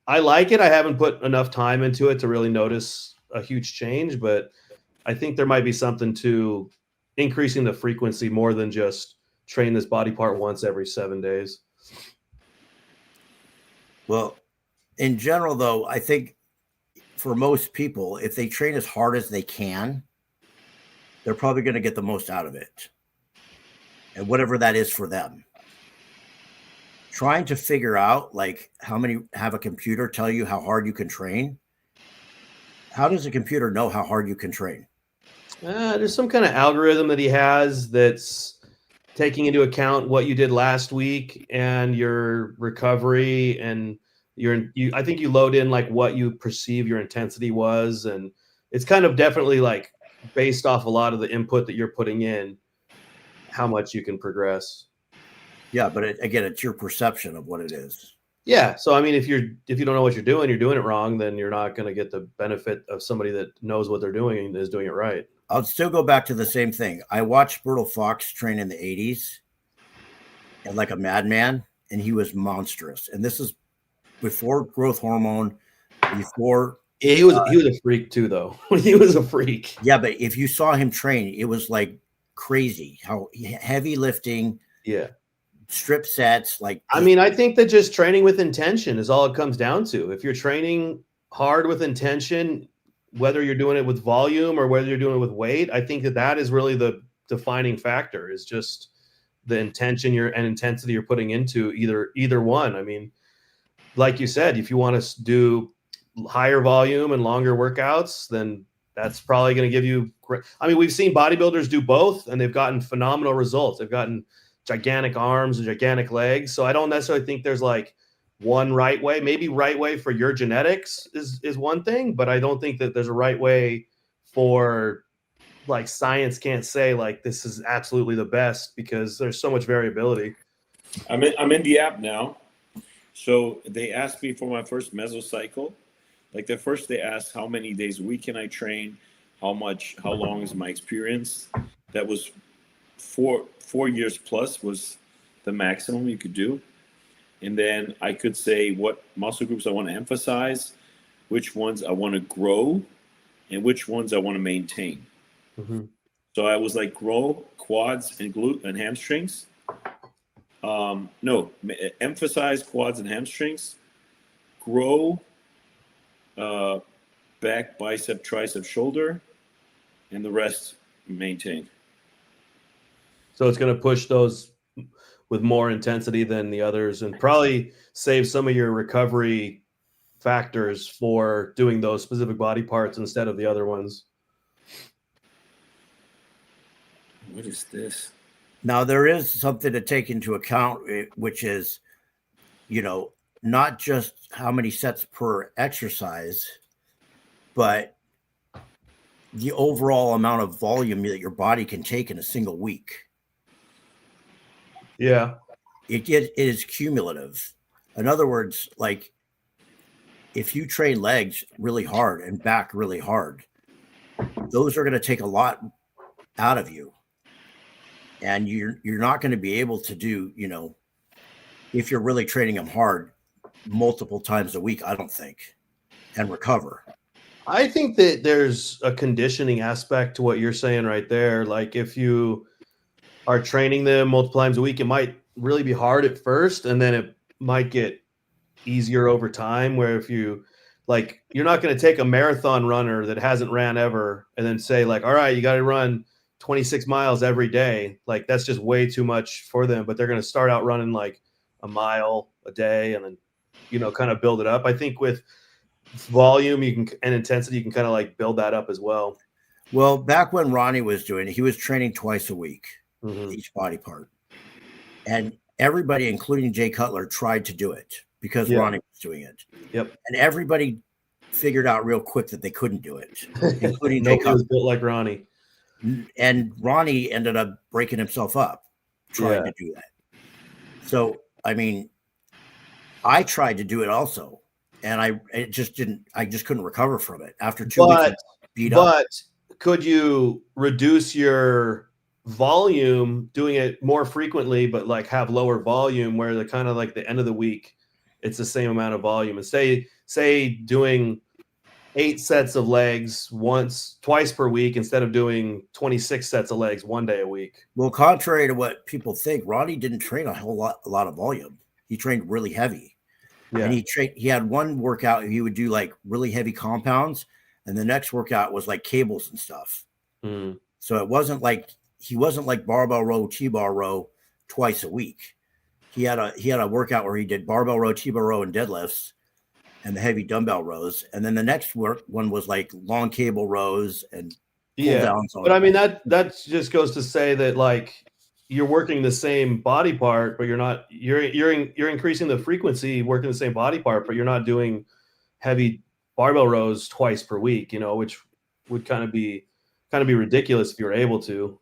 B: I like it. I haven't put enough time into it to really notice a huge change, but I think there might be something to increasing the frequency more than just train this body part once every 7 days.
C: Well, in general, though, I think for most people, if they train as hard as they can, they're probably going to get the most out of it. And whatever that is for them. Trying to figure out like have a computer tell you how hard you can train. How does a computer know how hard you can train?
B: There's some kind of algorithm that he has that's taking into account what you did last week and your recovery, and I think you load in like what you perceive your intensity was, and it's kind of definitely like based off a lot of the input that you're putting in, how much you can progress.
C: Yeah, but again, it's your perception of what it is.
B: Yeah. So I mean, if you don't know what you're doing it wrong, then you're not going to get the benefit of somebody that knows what they're doing and is doing it right.
C: I'll still go back to the same thing. I watched Bertil Fox train in the 80s and like a madman, and he was monstrous. And this is before growth hormone, before
B: he was a freak too, though. He was a freak.
C: Yeah, but if you saw him train, it was like crazy. How heavy lifting.
B: Yeah.
C: Strip sets. Like,
B: I mean, I think that just training with intention is all it comes down to. If you're training hard with intention, whether you're doing it with volume or whether you're doing it with weight, I think that is really the defining factor, is just the intention and intensity you're putting into either one. I mean, like you said, if you want to do higher volume and longer workouts, then that's probably going to give you great. I mean, we've seen bodybuilders do both, and they've gotten phenomenal results. They've gotten gigantic arms and gigantic legs. So I don't necessarily think there's like one right way. Maybe right way for your genetics is one thing, but I don't think that there's a right way for, like, science can't say like this is absolutely the best, because there's so much variability.
D: I'm in the app now. So they asked me for my first mesocycle. Like the first, they asked how many days a week can I train? How long is my experience? That was 4 years plus was the maximum you could do. And then I could say what muscle groups I want to emphasize, which ones I want to grow, and which ones I want to maintain.
B: Mm-hmm.
D: So I was like grow quads and glute and hamstrings. Emphasize quads and hamstrings, grow back, bicep, tricep, shoulder, and the rest maintain.
B: So it's going to push those with more intensity than the others, and probably save some of your recovery factors for doing those specific body parts instead of the other ones.
D: What is this?
C: Now, there is something to take into account, which is, not just how many sets per exercise, but the overall amount of volume that your body can take in a single week.
B: Yeah.
C: It is cumulative. In other words, like if you train legs really hard and back really hard, those are going to take a lot out of you. And you're not going to be able to do, if you're really training them hard multiple times a week, I don't think, and recover.
B: I think that there's a conditioning aspect to what you're saying right there. Like if you are training them multiple times a week, it might really be hard at first, and then it might get easier over time, where if you're not going to take a marathon runner that hasn't ran ever and then say like, all right, you got to run 26 miles every day. Like that's just way too much for them, but they're going to start out running like a mile a day and then, kind of build it up. I think with volume and intensity, you can kind of like build that up as well.
C: Well, back when Ronnie was doing it, he was training twice a week,
B: mm-hmm.
C: each body part. And everybody, including Jay Cutler, tried to do it because Ronnie was doing it.
B: Yep.
C: And everybody figured out real quick that they couldn't do it, including Jay
B: Nobody was
C: Cutler.
B: built like Ronnie.
C: And Ronnie ended up breaking himself up trying to do that. So, I mean, I tried to do it also. and I just couldn't recover from it after 2 weeks.
B: But
C: Beat up.
B: but could you reduce your volume doing it more frequently, but like have lower volume where the kind of like the end of the week, it's the same amount of volume, and say doing 8 sets of legs twice per week instead of doing 26 sets of legs one day a week?
C: Well, contrary to what people think, Ronnie didn't train a lot of volume. He trained really heavy.
B: Yeah.
C: And he had one workout he would do like really heavy compounds, and the next workout was like cables and stuff.
B: Mm.
C: So it wasn't like he wasn't like barbell row, T-bar row twice a week. He had a workout where he did barbell row, T-bar row, and deadlifts, and the heavy dumbbell rows. And then the next one was like long cable rows and pull downs.
B: But I mean, that just goes to say that like you're working the same body part, but you're increasing the frequency working the same body part, but you're not doing heavy barbell rows twice per week, which would kind of be ridiculous if you were able to,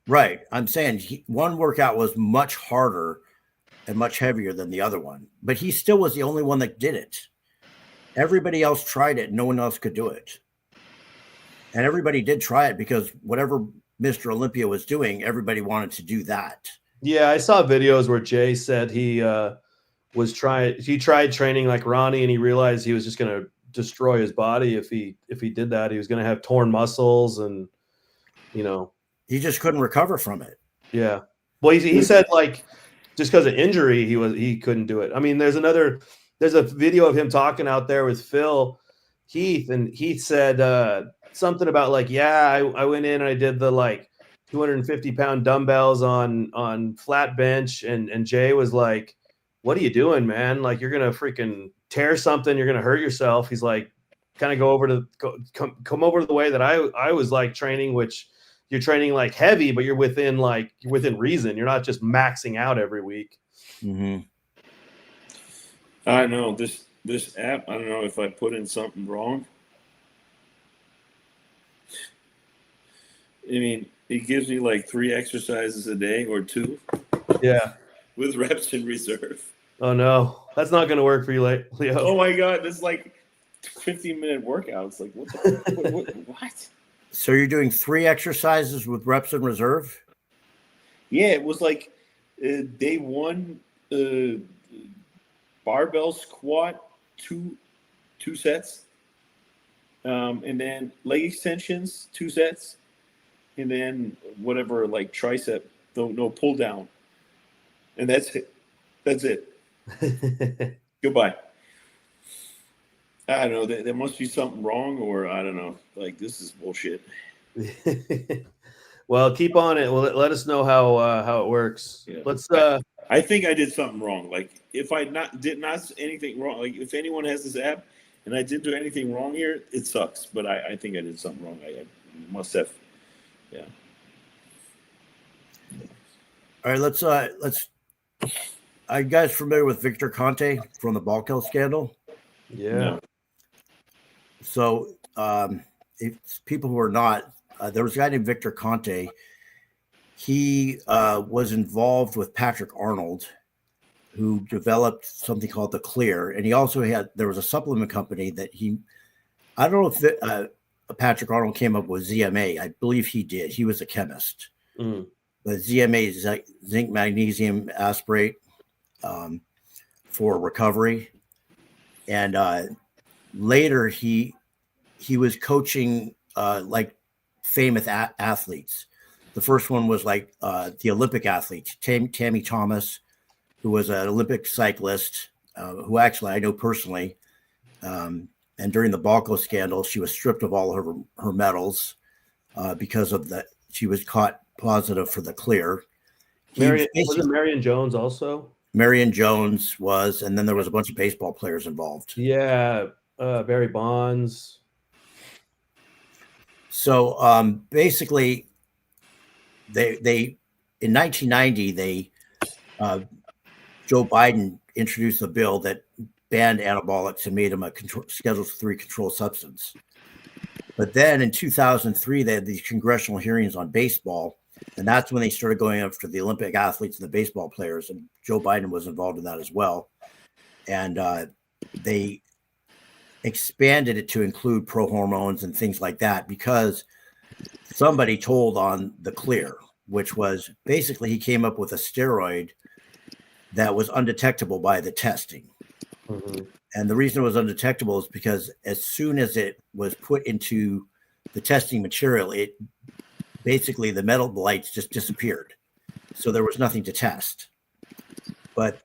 C: Right. I'm saying one workout was much harder and much heavier than the other one, but he still was the only one that did it. Everybody else tried it. No one else could do it. And everybody did try it because whatever Mr. Olympia was doing, everybody wanted to do that.
B: Yeah, I saw videos where Jay said he tried training like Ronnie, and he realized he was just going to destroy his body if he did that. He was going to have torn muscles, and
C: he just couldn't recover from it.
B: Yeah. Well, he said like just because of injury he couldn't do it. I mean, there's a video of him talking out there with Phil Heath, and he said something about like, I went in and I did the like 250-pound dumbbells on flat bench, and Jay was like, what are you doing, man? Like, you're gonna freaking tear something, you're gonna hurt yourself. He's like, kind of come over to the way that I was like training, which you're training like heavy, but you're within reason. You're not just maxing out every week.
C: Mm-hmm.
D: I know this app, I don't know if I put in something wrong. I mean, it gives me like 3 exercises a day or 2.
B: Yeah.
D: With reps in reserve.
B: Oh no, that's not going to work for you, Leo.
D: Oh my God, this is like 15-minute workouts. Like what?
C: So you're doing 3 exercises with reps in reserve?
D: Yeah, it was like day 1, barbell squat, 2 sets, and then leg extensions, 2 sets, and then whatever, like tricep, no pull down, and that's it. Goodbye. I don't know. There must be something wrong, or I don't know. Like, this is bullshit.
B: Well, keep on it. Well, let us know how it works.
D: Yeah.
B: Let's.
D: I think I did something wrong. Like, if I did not anything wrong, like if anyone has this app and I didn't do anything wrong here, it sucks. But I think I did something wrong. I must have. Yeah.
C: All right, let's. Are you guys familiar with Victor Conte from the BALCO scandal?
B: Yeah.
D: No.
C: So, if people who are not, there was a guy named Victor Conte. He was involved with Patrick Arnold, who developed something called the Clear, and he also there was a supplement company that I don't know if Patrick Arnold came up with ZMA. I believe he did. He was a chemist.
B: Mm.
C: The ZMA is zinc magnesium aspartate for recovery. And later he was coaching like famous athletes. The first one was like the Olympic athletes, Tammy Thomas, who was an Olympic cyclist, who actually I know personally. And during the BALCO scandal, she was stripped of all her medals because of that. She was caught positive for the Clear.
B: Was it Marion Jones also?
C: Marion Jones was, and then there was a bunch of baseball players involved.
B: Yeah, Barry Bonds.
C: So basically, they in 1990 Joe Biden introduced a bill that banned anabolics and made them a Schedule III controlled substance. But then in 2003, they had these congressional hearings on baseball, and that's when they started going after the Olympic athletes and the baseball players, and Joe Biden was involved in that as well. And they expanded it to include prohormones and things like that because somebody told on the clear, which was basically he came up with a steroid that was undetectable by the testing.
B: Mhm.
C: And the reason it was undetectable is because as soon as it was put into the testing material, it basically the metabolites just disappeared. So there was nothing to test. But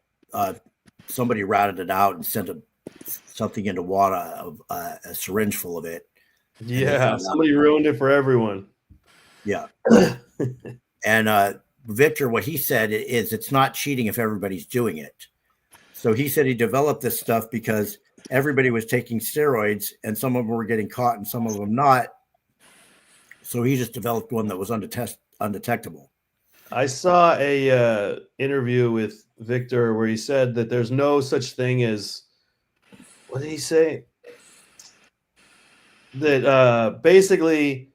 C: somebody routed it out and sent something into water, a syringe full of it.
B: Yeah, somebody ruined it for everyone.
C: Yeah. And Victor, what he said is it's not cheating if everybody's doing it. So he said he developed this stuff because everybody was taking steroids and some of them were getting caught and some of them not. So he just developed one that was undetectable.
B: I saw a interview with Victor where he said that there's no such thing as, what did he say? That basically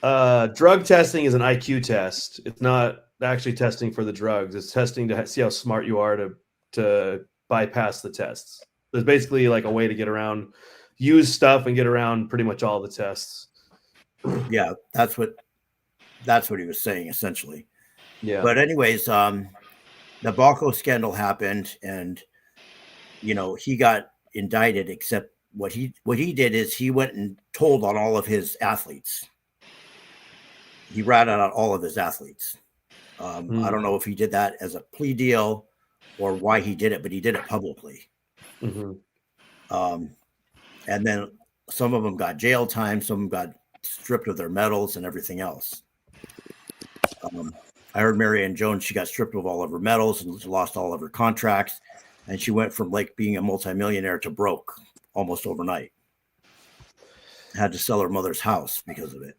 B: drug testing is an IQ test. It's not actually testing for the drugs. It's testing to see how smart you are to bypass the tests. There's basically like a way to get around, use stuff and get around pretty much all the tests.
C: Yeah, that's what he was saying essentially.
B: Yeah.
C: But anyways, the BALCO scandal happened, and he got indicted. Except what he did is he went and told on all of his athletes. He ratted out all of his athletes. I don't know if he did that as a plea deal or why he did it, but he did it publicly.
B: Mm-hmm.
C: And then some of them got jail time, some of them got stripped of their medals and everything else. I heard Marianne Jones, she got stripped of all of her medals and lost all of her contracts. And she went from like being a multimillionaire to broke almost overnight. Had to sell her mother's house because of it.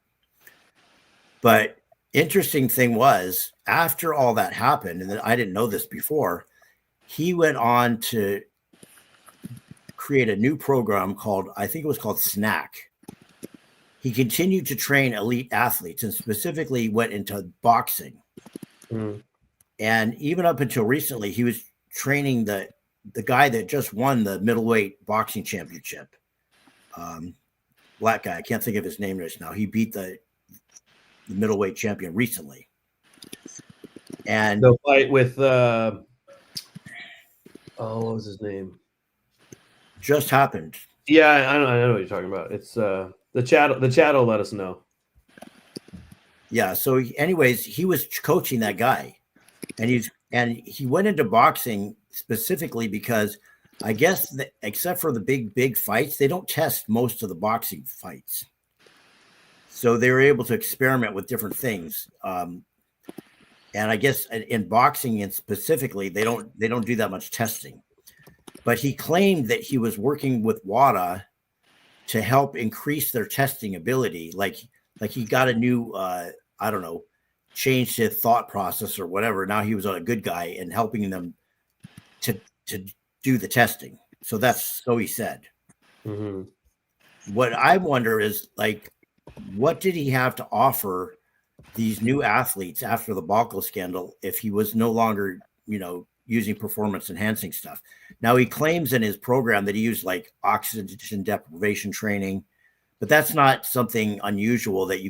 C: But interesting thing was, after all that happened, and I didn't know this before, he went on to create a new program called, I think it was called Snack. He continued to train elite athletes and specifically went into boxing. And even up until recently, he was training the guy that just won the middleweight boxing championship. Black guy, I can't think of his name right now. He beat the middleweight champion recently. And
B: the fight with what was his name?
C: Just happened.
B: Yeah, I know what you're talking about. It's the chat will let us know.
C: Yeah. So anyways, he was coaching that guy, and he went into boxing specifically because I guess except for the big fights, they don't test most of the boxing fights. So they were able to experiment with different things. And I guess in boxing and specifically, they don't do that much testing. But he claimed that he was working with WADA to help increase their testing ability. Like he got a new, changed his thought process or whatever. Now he was on a good guy and helping them to do the testing. So so he said.
B: Mm-hmm.
C: What I wonder is what did he have to offer these new athletes after the BALCO scandal if he was no longer, using performance enhancing stuff? Now he claims in his program that he used like oxygen deprivation training, but that's not something unusual that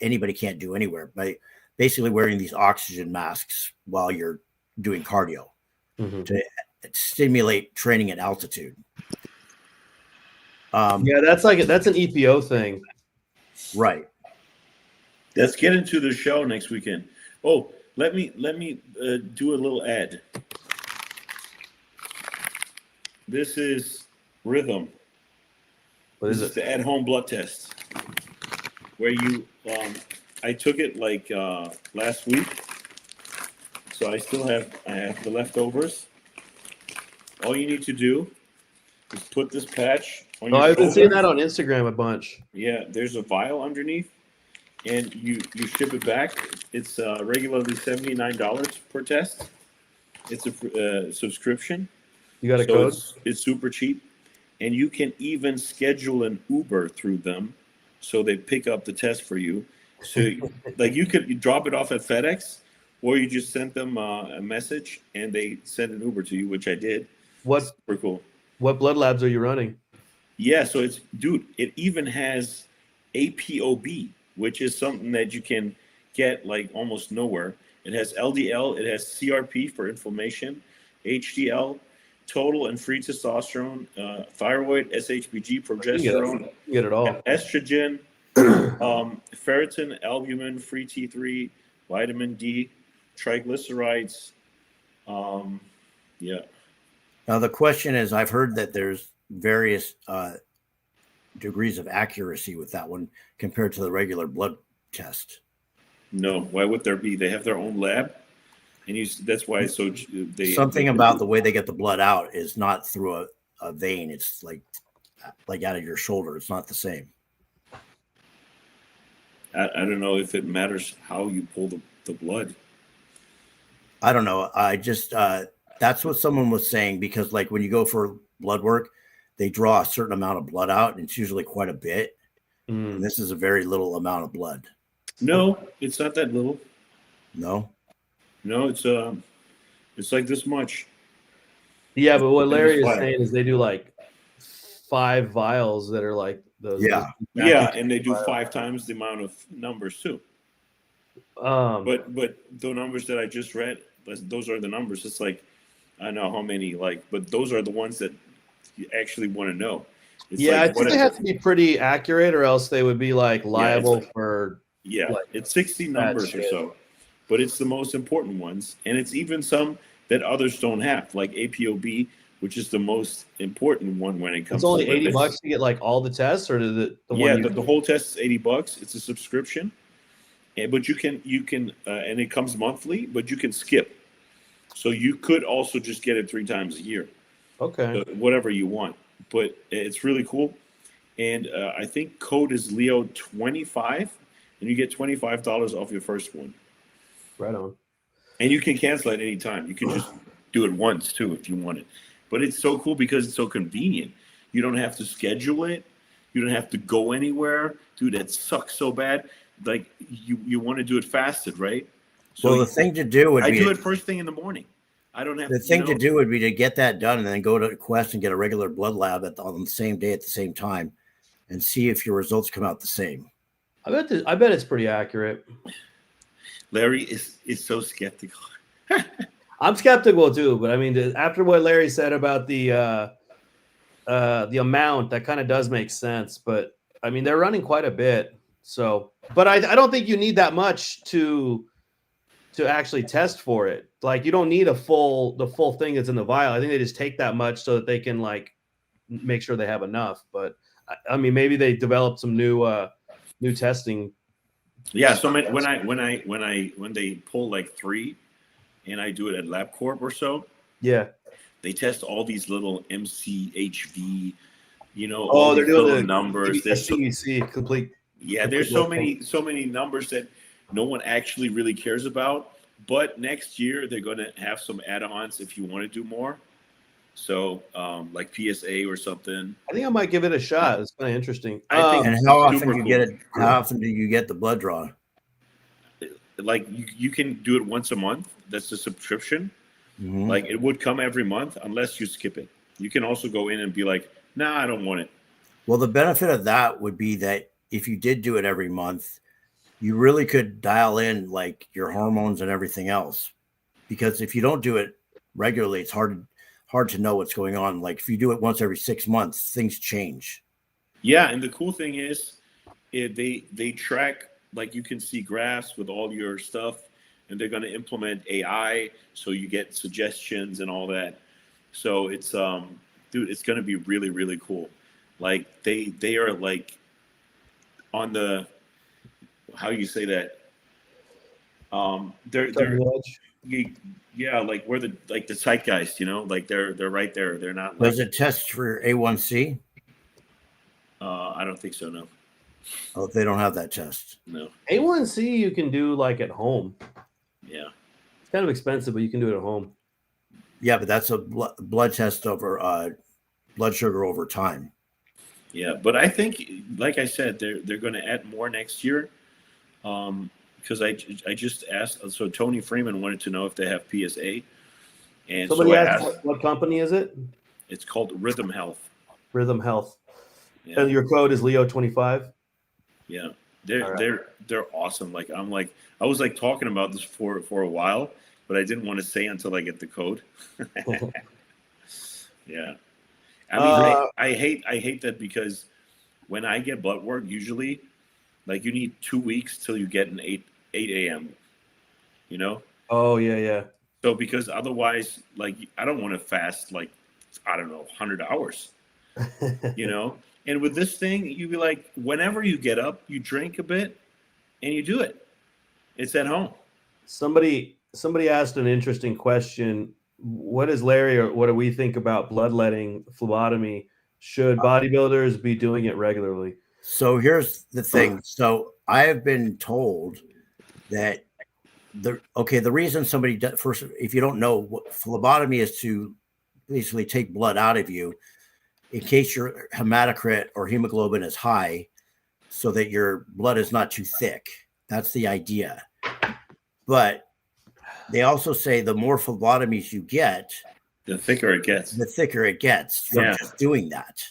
C: anybody can't do anywhere. By basically wearing these oxygen masks while you're doing cardio to stimulate training at altitude.
B: Yeah, that's an EPO thing.
C: Right.
D: Let's get into the show next weekend. Oh, let me do a little ad. This is Rhythm.
B: What is
D: This
B: it?
D: is the at-home blood test where you I took it last week, so I have the leftovers. All you need to do is put this patch on your
B: I've been
D: shoulder.
B: seeing that on Instagram a bunch.
D: Yeah, there's a vial underneath, and you ship it back. It's regularly $79 per test. It's a subscription.
B: You got a code?
D: It's super cheap, and you can even schedule an Uber through them, so they pick up the test for you. So you could drop it off at FedEx, or you just send them a message and they send an Uber to you, which I did.
B: What
D: Super cool.
B: What blood labs are you running?
D: Yeah, so it's, dude, it even has APOB, which is something that you can get like almost nowhere. It has LDL, it has CRP for inflammation, HDL, total and free testosterone, thyroid, SHBG, progesterone,
B: You get it all.
D: estrogen, ferritin, albumin, free T3, vitamin D, triglycerides. Yeah.
C: Now the question is, I've heard that there's various degrees of accuracy with that one compared to the regular blood test.
D: No, why would there be? They have their own lab, and that's why it's so.
C: Something about the way they get the blood out is not through a vein. It's like out of your shoulder. It's not the same.
D: I don't know if it matters how you pull the blood.
C: I don't know. I just that's what someone was saying, because like when you go for blood work, they draw a certain amount of blood out, and it's usually quite a bit. And this is a very little amount of blood.
D: No, it's not that little.
C: No,
D: it's like this much.
B: Yeah, but what Larry is saying is they do like 5 vials that are like those.
C: Yeah.
D: Yeah, and they do 5 times the amount of numbers too. But the numbers that I just read, those are the numbers. It's like, I don't know how many, like, but those are the ones that you actually want to know. It's
B: yeah,
D: like,
B: I think they have to be pretty accurate, or else they would be like liable for.
D: Yeah,
B: like,
D: it's 60 numbers or so, but it's the most important ones, and it's even some that others don't have, like APOB, which is the most important one when it comes.
B: It's only
D: to
B: $80 to get like all the tests, or the
D: whole test is $80. It's a subscription, but you can and it comes monthly, but you can skip. So you could also just get it 3 times a year.
B: Okay.
D: Whatever you want, but it's really cool, and I think code is Leo25. And you get $25 off your first one.
B: Right on.
D: And you can cancel at any time. You can just do it once too if you want it. But it's so cool because it's so convenient. You don't have to schedule it. You don't have to go anywhere. Dude, that sucks so bad. Like you want to do it fasted, right? So
C: well, the thing to do would be
D: do it first thing in the morning. I don't have
C: the thing to do would be to get that done and then go to Quest and get a regular blood lab on the same day at the same time and see if your results come out the same.
B: I bet it's pretty accurate.
D: Larry is so skeptical.
B: I'm skeptical too, but I mean, after what Larry said about the amount, that kind of does make sense. But I mean, they're running quite a bit. So, but I don't think you need that much to actually test for it. Like, you don't need the full thing that's in the vial. I think they just take that much so that they can like make sure they have enough. But I mean, maybe they developed some new testing.
D: Yeah. So when they pull like 3, and I do it at LabCorp or so.
B: Yeah.
D: They test all these little MCHV,
B: Oh, they're doing the
D: numbers.
B: CBC complete.
D: Yeah, there's so many numbers that no one actually really cares about. But next year they're going to have some add-ons if you want to do more. So like PSA or something.
B: I think I might give it a shot. It's kind of interesting.
D: I think
C: and how often do you get it? How often do you get the blood draw?
D: Like you can do it once a month. That's the subscription.
C: Mm-hmm.
D: Like it would come every month unless you skip it. You can also go in and be like, nah, I don't want it.
C: Well, the benefit of that would be that if you did do it every month, you really could dial in like your hormones and everything else. Because if you don't do it regularly, it's hard to know what's going on. Like if you do it once every 6 months, things change.
D: Yeah, and the cool thing is, they track, like you can see graphs with all your stuff, and they're going to implement AI, so you get suggestions and all that. So it's dude, it's going to be really, really cool. Like they are like on the, how you say that? They're yeah, like we're the zeitgeist, like they're right there. They're not.
C: Does it test for A1C?
D: I don't think so. No.
C: Oh, they don't have that test.
D: No.
B: A1C you can do like at home.
D: Yeah.
B: It's kind of expensive, but you can do it at home.
C: Yeah, but that's a blood test over blood sugar over time.
D: Yeah, but I think, like I said, they're going to add more next year. Because I just asked. So Tony Freeman wanted to know if they have PSA, and
B: Somebody
D: so I
B: asked
D: asked,
B: what company is it?
D: It's called Rhythm Health.
B: Rhythm Health.
D: Yeah.
B: And your code is Leo25.
D: Yeah. They're awesome. Like I was like talking about this for a while, but I didn't want to say until I get the code. Yeah. I mean, I hate that, because when I get blood work, usually, like, you need 2 weeks till you get an 8 a.m. You know?
B: Oh yeah.
D: So because otherwise, like, I don't want to fast, like, I don't know, 100 hours. You know? And with this thing, you be like, whenever you get up, you drink a bit and you do it. It's at home.
B: Somebody asked an interesting question. What is Larry, or what do we think about bloodletting phlebotomy? Should bodybuilders be doing it regularly?
C: So here's the thing. So I have been told that the reason somebody does, first, if you don't know, what phlebotomy is, to basically take blood out of you in case your hematocrit or hemoglobin is high, so that your blood is not too thick. That's the idea. But they also say the more phlebotomies you get,
D: the thicker it gets from just doing that.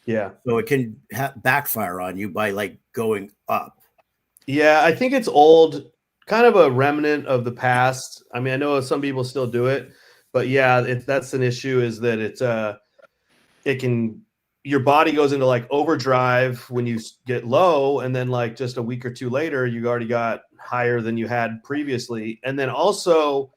B: Yeah.
C: So it can backfire on you by, like, going up.
B: Yeah, I think it's old, kind of a remnant of the past. I mean, I know some people still do it, but yeah, that's an issue, is that your body goes into like overdrive when you get low, and then like just a week or two later, you already got higher than you had previously. And then also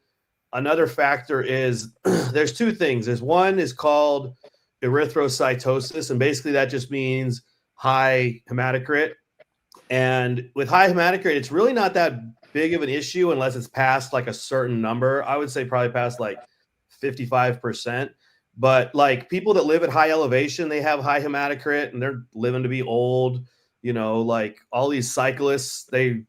B: another factor is there's two things. There's one is called erythrocytosis, and basically that just means high hematocrit. And with high hematocrit, it's really not that big of an issue unless it's past like a certain number. I would say probably past like 55%. But like people that live at high elevation, they have high hematocrit and they're living to be old. You know, like all these cyclists, they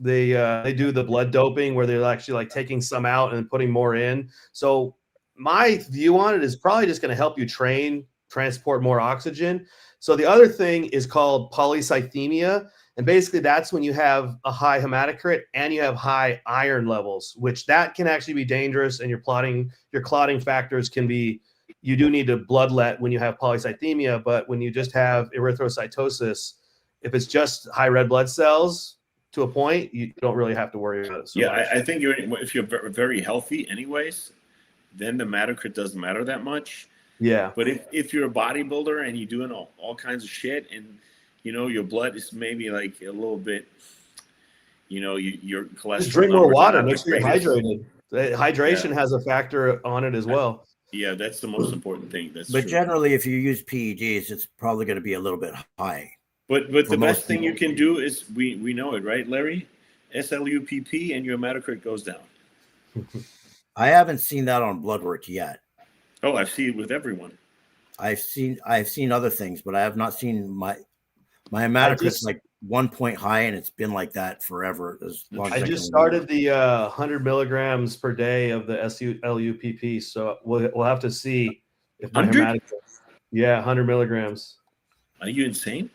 B: do the blood doping where they're actually like taking some out and putting more in. So my view on it is probably just going to help you transport more oxygen. So the other thing is called polycythemia. And basically that's when you have a high hematocrit and you have high iron levels, which that can actually be dangerous. And your clotting factors can be, you do need to bloodlet when you have polycythemia. But when you just have erythrocytosis, if it's just high red blood cells to a point, you don't really have to worry about it so much.
D: I think if you're very healthy anyways, then the hematocrit doesn't matter that much.
B: Yeah.
D: But if you're a bodybuilder and you're doing all kinds of shit, and you know your blood is maybe like a little bit, you know, your cholesterol.
B: Just drink more water. Make sure you're hydrated. Hydration has a factor on it as well.
D: Yeah, that's the most important thing. But
C: true. Generally, if you use PEDs, it's probably going to be a little bit high.
D: But the best thing you can do is, we know it, right, Larry? SLUPP and your hematocrit goes down.
C: I haven't seen that on blood work yet.
D: Oh, I've seen it with everyone.
C: I've seen other things, but I have not seen my hematocrit's like 1 point high, and it's been like that forever.
B: I just started the 100 milligrams per day of the SLUPP, so we'll have to see if my hematocrit. Yeah, 100 milligrams.
D: Are you insane?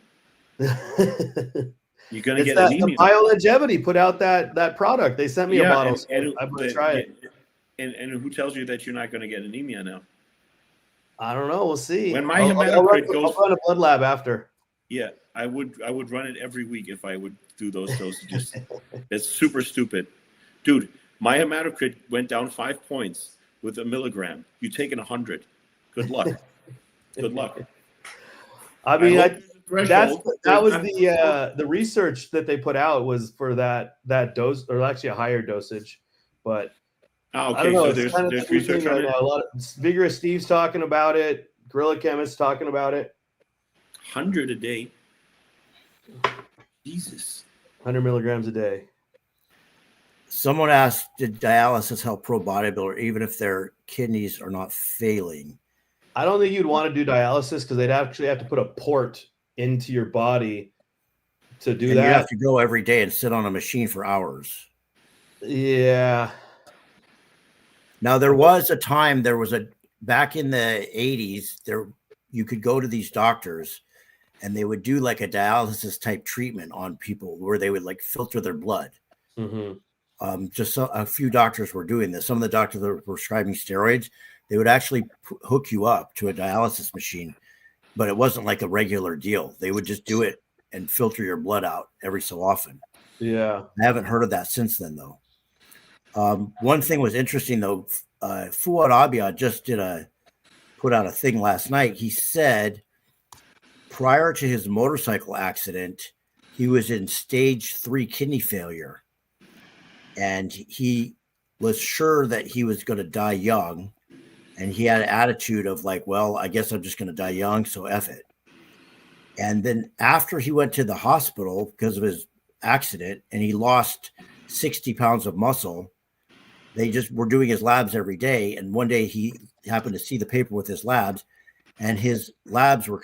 D: You're gonna get
B: anemia. BioLongevity put out that product. They sent me a bottle.
D: And
B: I'm gonna try it.
D: And who tells you that you're not going to get anemia now?
B: I don't know. We'll see.
D: When my hematocrit goes,
B: I'll run a blood lab after.
D: Yeah, I would run it every week if I would do those dosages. It's super stupid, dude. My hematocrit went down 5 points with a milligram. You taking 100. Good luck. Good luck.
B: I mean, that was the research that they put out was for that dose, or actually a higher dosage, but.
D: Oh, okay.
B: I don't know.
D: So
B: there's
D: research on it.
B: A lot of Vigorous Steve's talking about it. Gorilla Chemist talking about it.
D: 100 a day. Jesus.
B: 100 milligrams a day.
C: Someone asked, did dialysis help pro bodybuilder even if their kidneys are not failing?
B: I don't think you'd want to do dialysis because they'd actually have to put a port into your body to do that.
C: You have to go every day and sit on a machine for hours.
B: Yeah.
C: Now, there was back in the 80s, you could go to these doctors and they would do like a dialysis type treatment on people where they would like filter their blood.
B: Mm-hmm.
C: A few doctors were doing this. Some of the doctors that were prescribing steroids, they would actually hook you up to a dialysis machine, but it wasn't like a regular deal. They would just do it and filter your blood out every so often.
B: Yeah.
C: I haven't heard of that since then, though. One thing was interesting, though. Fuad Abia just put out a thing last night. He said prior to his motorcycle accident, he was in stage 3 kidney failure. And he was sure that he was going to die young. And he had an attitude of like, well, I guess I'm just going to die young, so F it. And then after he went to the hospital because of his accident and he lost 60 pounds of muscle, they just were doing his labs every day. And one day he happened to see the paper with his labs, and his labs were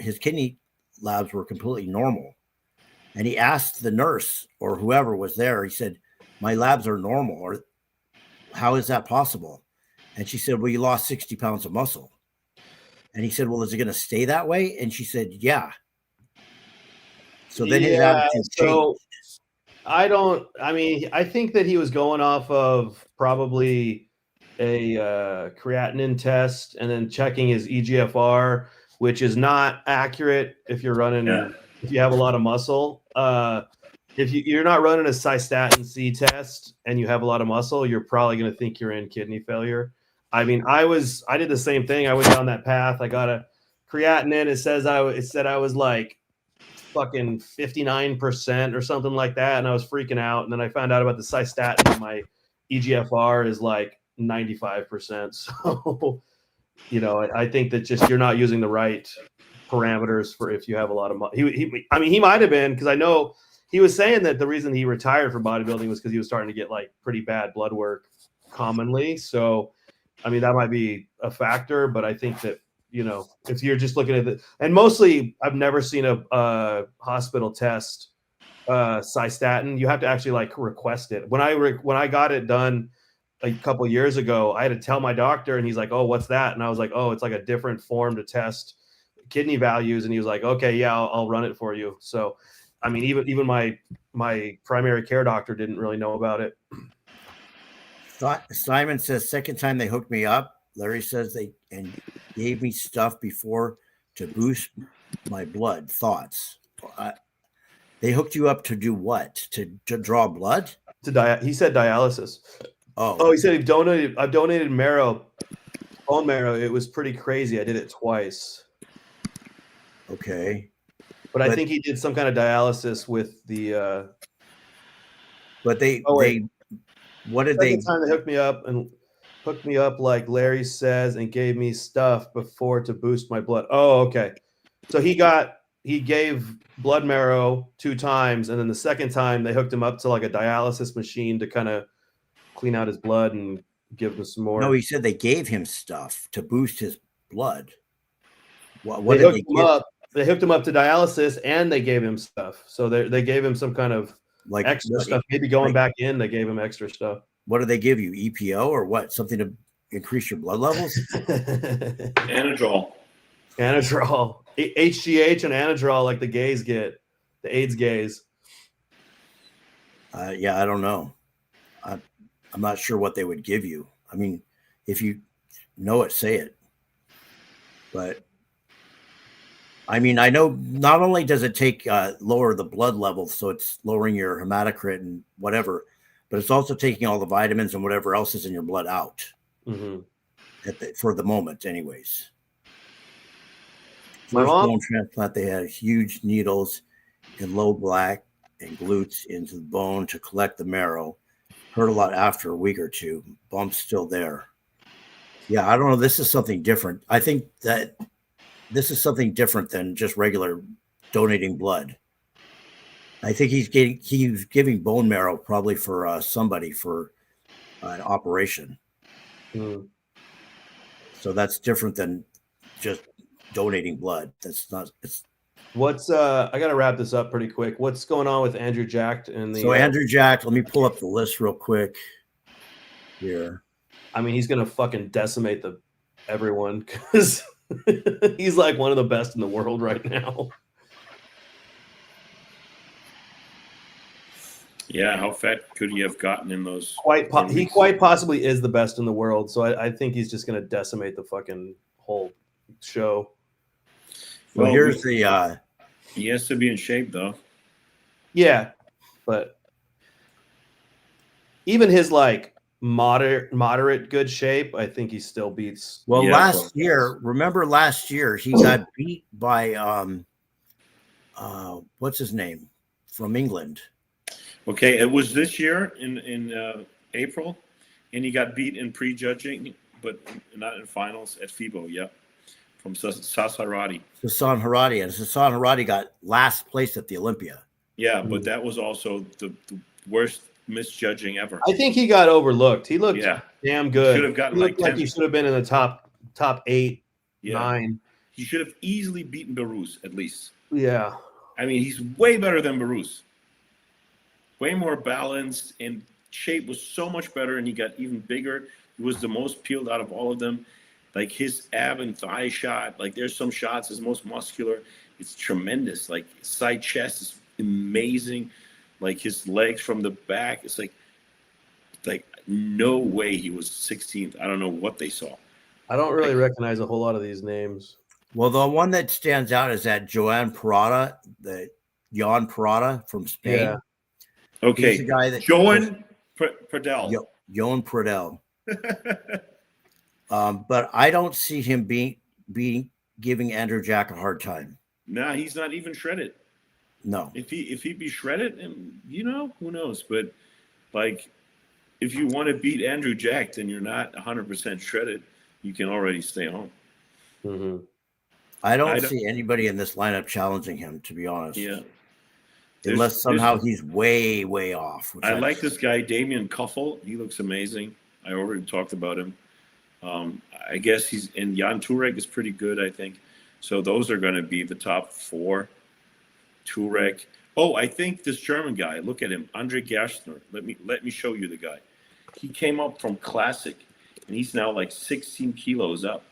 C: his kidney labs were completely normal. And he asked the nurse or whoever was there, he said, my labs are normal. Or how is that possible? And she said, well, you lost 60 pounds of muscle. And he said, well, is it going to stay that way? And she said, yeah. So then his attitude changed.
B: I think that he was going off of probably a creatinine test and then checking his EGFR, which is not accurate if you're running, if you have a lot of muscle. If you're not running a cystatin C test and you have a lot of muscle, you're probably going to think you're in kidney failure. I mean, I did the same thing. I went down that path. I got a creatinine. It said I was like fucking 59% or something like that. And I was freaking out. And then I found out about the cystatin, and my EGFR is like 95%. So, I think that just you're not using the right parameters for if you have a lot of he might have been, because I know he was saying that the reason he retired from bodybuilding was because he was starting to get like pretty bad blood work commonly. So, I mean, that might be a factor, but I think that, if you're just looking at it, and mostly I've never seen a hospital test cystatin. You have to actually like request it. When I got it done a couple years ago, I had to tell my doctor, and he's like, oh, what's that? And I was like, oh, it's like a different form to test kidney values. And he was like, okay, yeah, I'll run it for you. So, I mean, even my primary care doctor didn't really know about it.
C: Simon says, second time they hooked me up, Larry says they gave me stuff before to boost my blood. Thoughts? They hooked you up to do what? To draw blood?
B: He said dialysis.
C: Oh,
B: he said I've donated marrow, bone marrow. It was pretty crazy. I did it twice.
C: Okay.
B: But I think he did some kind of dialysis with the.
C: But what did
B: Second time they hooked me up like Larry says, and gave me stuff before to boost my blood. Oh, okay. So he gave blood marrow 2 times, and then the second time they hooked him up to like a dialysis machine to kind of clean out his blood and give him some more.
C: No, he said they gave him stuff to boost his blood. What did they give?
B: They hooked him up to dialysis, and they gave him stuff. So they gave him some kind of like extra stuff. Maybe going back in, they gave him extra stuff.
C: What do they give you? EPO or what? Something to increase your blood levels?
D: Anadrol.
B: HGH and Anadrol, like the gays get, the AIDS gays.
C: Yeah, I don't know. I'm not sure what they would give you. I mean, if you know it, say it. But I mean, I know not only does it take lower the blood levels, so it's lowering your hematocrit and whatever, but it's also taking all the vitamins and whatever else is in your blood out for the moment, anyways. First bone transplant, they had huge needles in low back and glutes into the bone to collect the marrow. Hurt a lot after a week or two. Bump's still there. Yeah, I don't know. This is something different. I think that this is something different than just regular donating blood. I think he's giving bone marrow probably for somebody for an operation. So that's different than just donating blood. That's not.
B: What's I got to wrap this up pretty quick. What's going on with Andrew Jack and the?
C: So Andrew Jack, let me pull up the list real quick here.
B: I mean, he's gonna fucking decimate everyone because he's like one of the best in the world right now.
D: Yeah, how fat could he have gotten in those?
B: He quite possibly is the best in the world. So I think he's just going to decimate the fucking whole show.
C: Well,
D: Well,
C: here's the
D: he has to be in shape though.
B: Yeah, but even his like moderate good shape, I think he still beats.
C: well,
D: Yeah,
C: last year, remember last year he got beat by what's his name from England.
D: Okay, it was this year in April, and he got beat in prejudging, but not in finals at FIBO. Yeah, from Sasarati.
C: Hassan Harati, and Hassan Harati got last place at the Olympia.
D: Yeah, but that was also the worst misjudging ever.
B: I think he got overlooked. He looked
D: Yeah.
B: damn good.
D: Should have gotten
B: He looked
D: like
B: like he should have been in the top 8,
D: Yeah.
B: 9.
D: He should have easily beaten Barus at least.
B: Yeah.
D: I mean, he's way better than Barus. Way more balanced, and shape was so much better, and he got even bigger. He was the most peeled out of all of them. Like his ab and thigh shot, like there's some shots, his most muscular. It's tremendous. Like side chest is amazing. Like his legs from the back, it's like no way he was 16th. I don't know what they saw.
B: I don't really recognize a whole lot of these names.
C: Well, the one that stands out is that Jan Parada from Spain.
B: Yeah.
D: Okay,
C: He's the guy that
D: Johan Pradel.
C: Johan Pradel. But I don't see him giving Andrew Jack a hard time.
D: Nah, he's not even shredded.
C: No.
D: If he be shredded, and who knows? But like, if you want to beat Andrew Jack, then you're not 100% shredded. You can already stay home.
B: Mm-hmm.
C: I don't see anybody in this lineup challenging him, to be honest.
D: Yeah.
C: Unless somehow he's way, way off.
D: I like this guy, Damien Kuffel. He looks amazing. I already talked about him. I guess and Jan Turek is pretty good, I think. So those are going to be the top 4. Turek. Oh, I think this German guy, look at him, Andre Gerstner. Let me show you the guy. He came up from Classic, and he's now like 16 kilos up.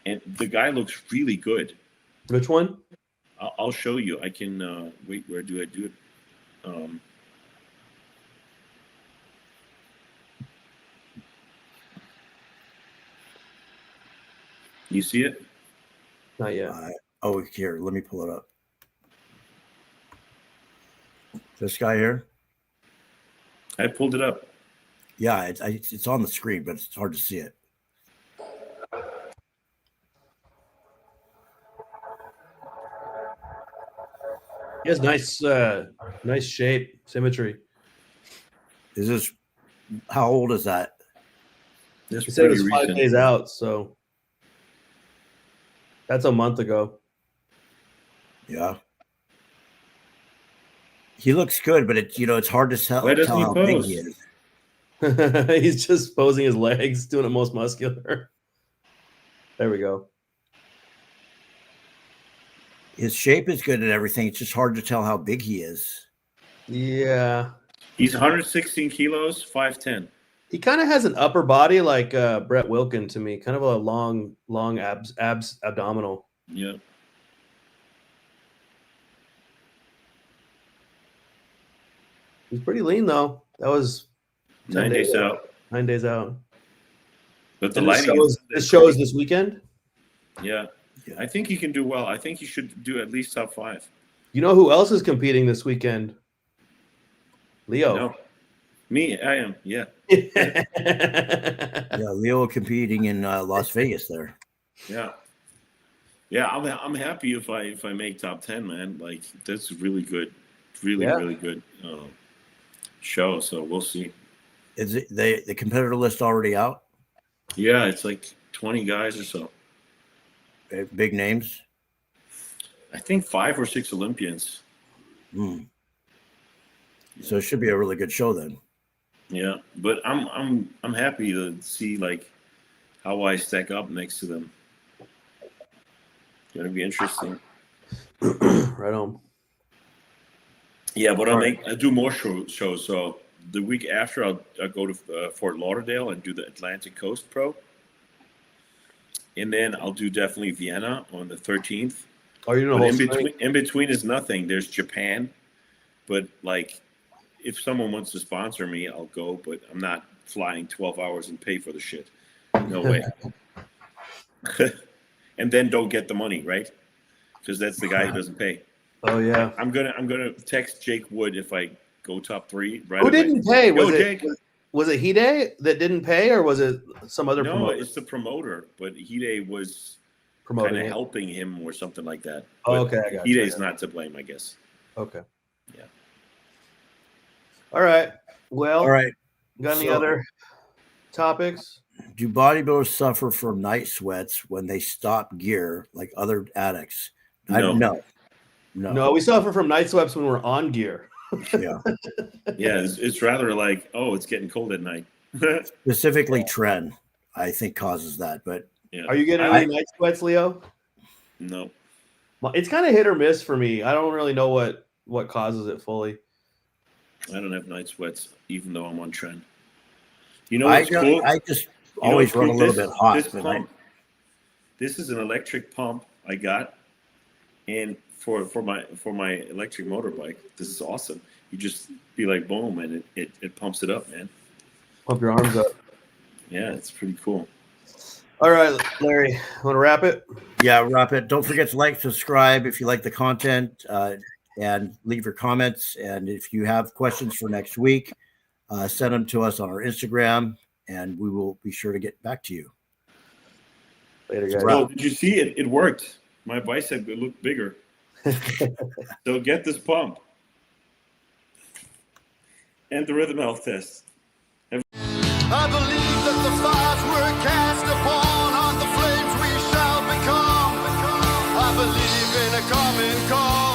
D: And the guy looks really good.
B: Which one?
D: I'll show you. I can wait. Where do I do it? You see it?
B: Not yet.
C: Here, let me pull it up. This guy here.
D: I pulled it up.
C: Yeah, it's on the screen, but it's hard to see it.
B: He has nice shape, symmetry.
C: How old is that?
D: That's
B: He said it
D: pretty
B: was 5
D: recent.
B: days out, so that's a month ago.
C: Yeah. He looks good, but it's hard to tell
D: Why doesn't he
C: how big
D: pose?
C: he is.
B: He's just posing his legs, doing it most muscular. There we go.
C: His shape is good and everything. It's just hard to tell how big he is.
B: Yeah.
D: He's 116 kilos, 5'10".
B: He kind of has an upper body like Brett Wilkin to me, kind of a long abdominal.
D: Yeah.
B: He's pretty lean though. That was
D: 9 days out.
B: 9 days out.
D: But the
B: And
D: lighting
B: this show is this weekend.
D: Yeah. I think he can do well. I think he should do at least top 5.
B: You know who else is competing this weekend? Leo.
D: No. Me, I am. Yeah.
C: Yeah, Leo competing in Las Vegas there.
D: Yeah. Yeah, I'm happy if I make top 10, man. Like that's really good. Really good show. So we'll see.
C: Is it the competitor list already out?
D: Yeah, it's like 20 guys or so.
C: Big names?
D: I think 5 or 6 Olympians.
C: So it should be a really good show then.
D: Yeah, but I'm happy to see like how I stack up next to them. It's gonna be interesting.
B: Right on.
D: Yeah, but I do more shows. So the week after, I'll go to Fort Lauderdale and do the Atlantic Coast Pro, and then I'll do definitely Vienna on the 13th.
B: Oh, you're doing a whole
D: in between is nothing. There's Japan, but like if someone wants to sponsor me, I'll go, but I'm not flying 12 hours and pay for the shit. No way. And then don't get the money, right? Because that's the guy who doesn't pay.
B: Oh yeah.
D: I'm gonna text Jake Wood if I go top 3. Right.
B: Who didn't pay?
D: Was it
B: Hide that didn't pay, or was it some other promoter?
D: No, it's the promoter, but Hide was
B: Promoting
D: kind of
B: it?
D: helping him or something like that.
B: Oh,
D: But
B: okay, I got you.
D: Hide's not to blame, I guess.
B: Okay.
D: Yeah.
B: All right. Well,
C: All right.
B: got any
C: So-
B: other topics?
C: Do bodybuilders suffer from night sweats when they stop gear like other addicts?
D: No.
B: No, we suffer from night sweats when we're on gear.
C: Yeah.
D: Yeah, it's rather like, oh, it's getting cold at night.
C: Specifically trend, I think, causes that. But
D: Yeah.
B: Are you getting any night sweats, Leo?
D: No.
B: Well, it's kind of hit or miss for me. I don't really know what causes it fully.
D: I don't have night sweats, even though I'm on trend. You know
C: I
D: what's cool?
C: just
D: You know
C: always
D: what's
C: run a
D: cool?
C: little bit hot.
D: This
C: but
D: pump. This is an electric pump I got, and for my electric motorbike, this is awesome. You just be like boom, and it pumps it up, man.
B: Pump your arms up.
D: Yeah, it's pretty cool.
B: All right, Larry, want to wrap it?
C: Yeah, wrap it. Don't forget to like, subscribe if you like the content, and leave your comments. And if you have questions for next week, send them to us on our Instagram, and we will be sure to get back to you.
B: Later, guys.
D: Oh, did you see it? It worked. My bicep looked bigger. So get this pump and the rhythm health test.
A: I believe that the fires we're cast upon on the flames we shall become. I believe in a common cause.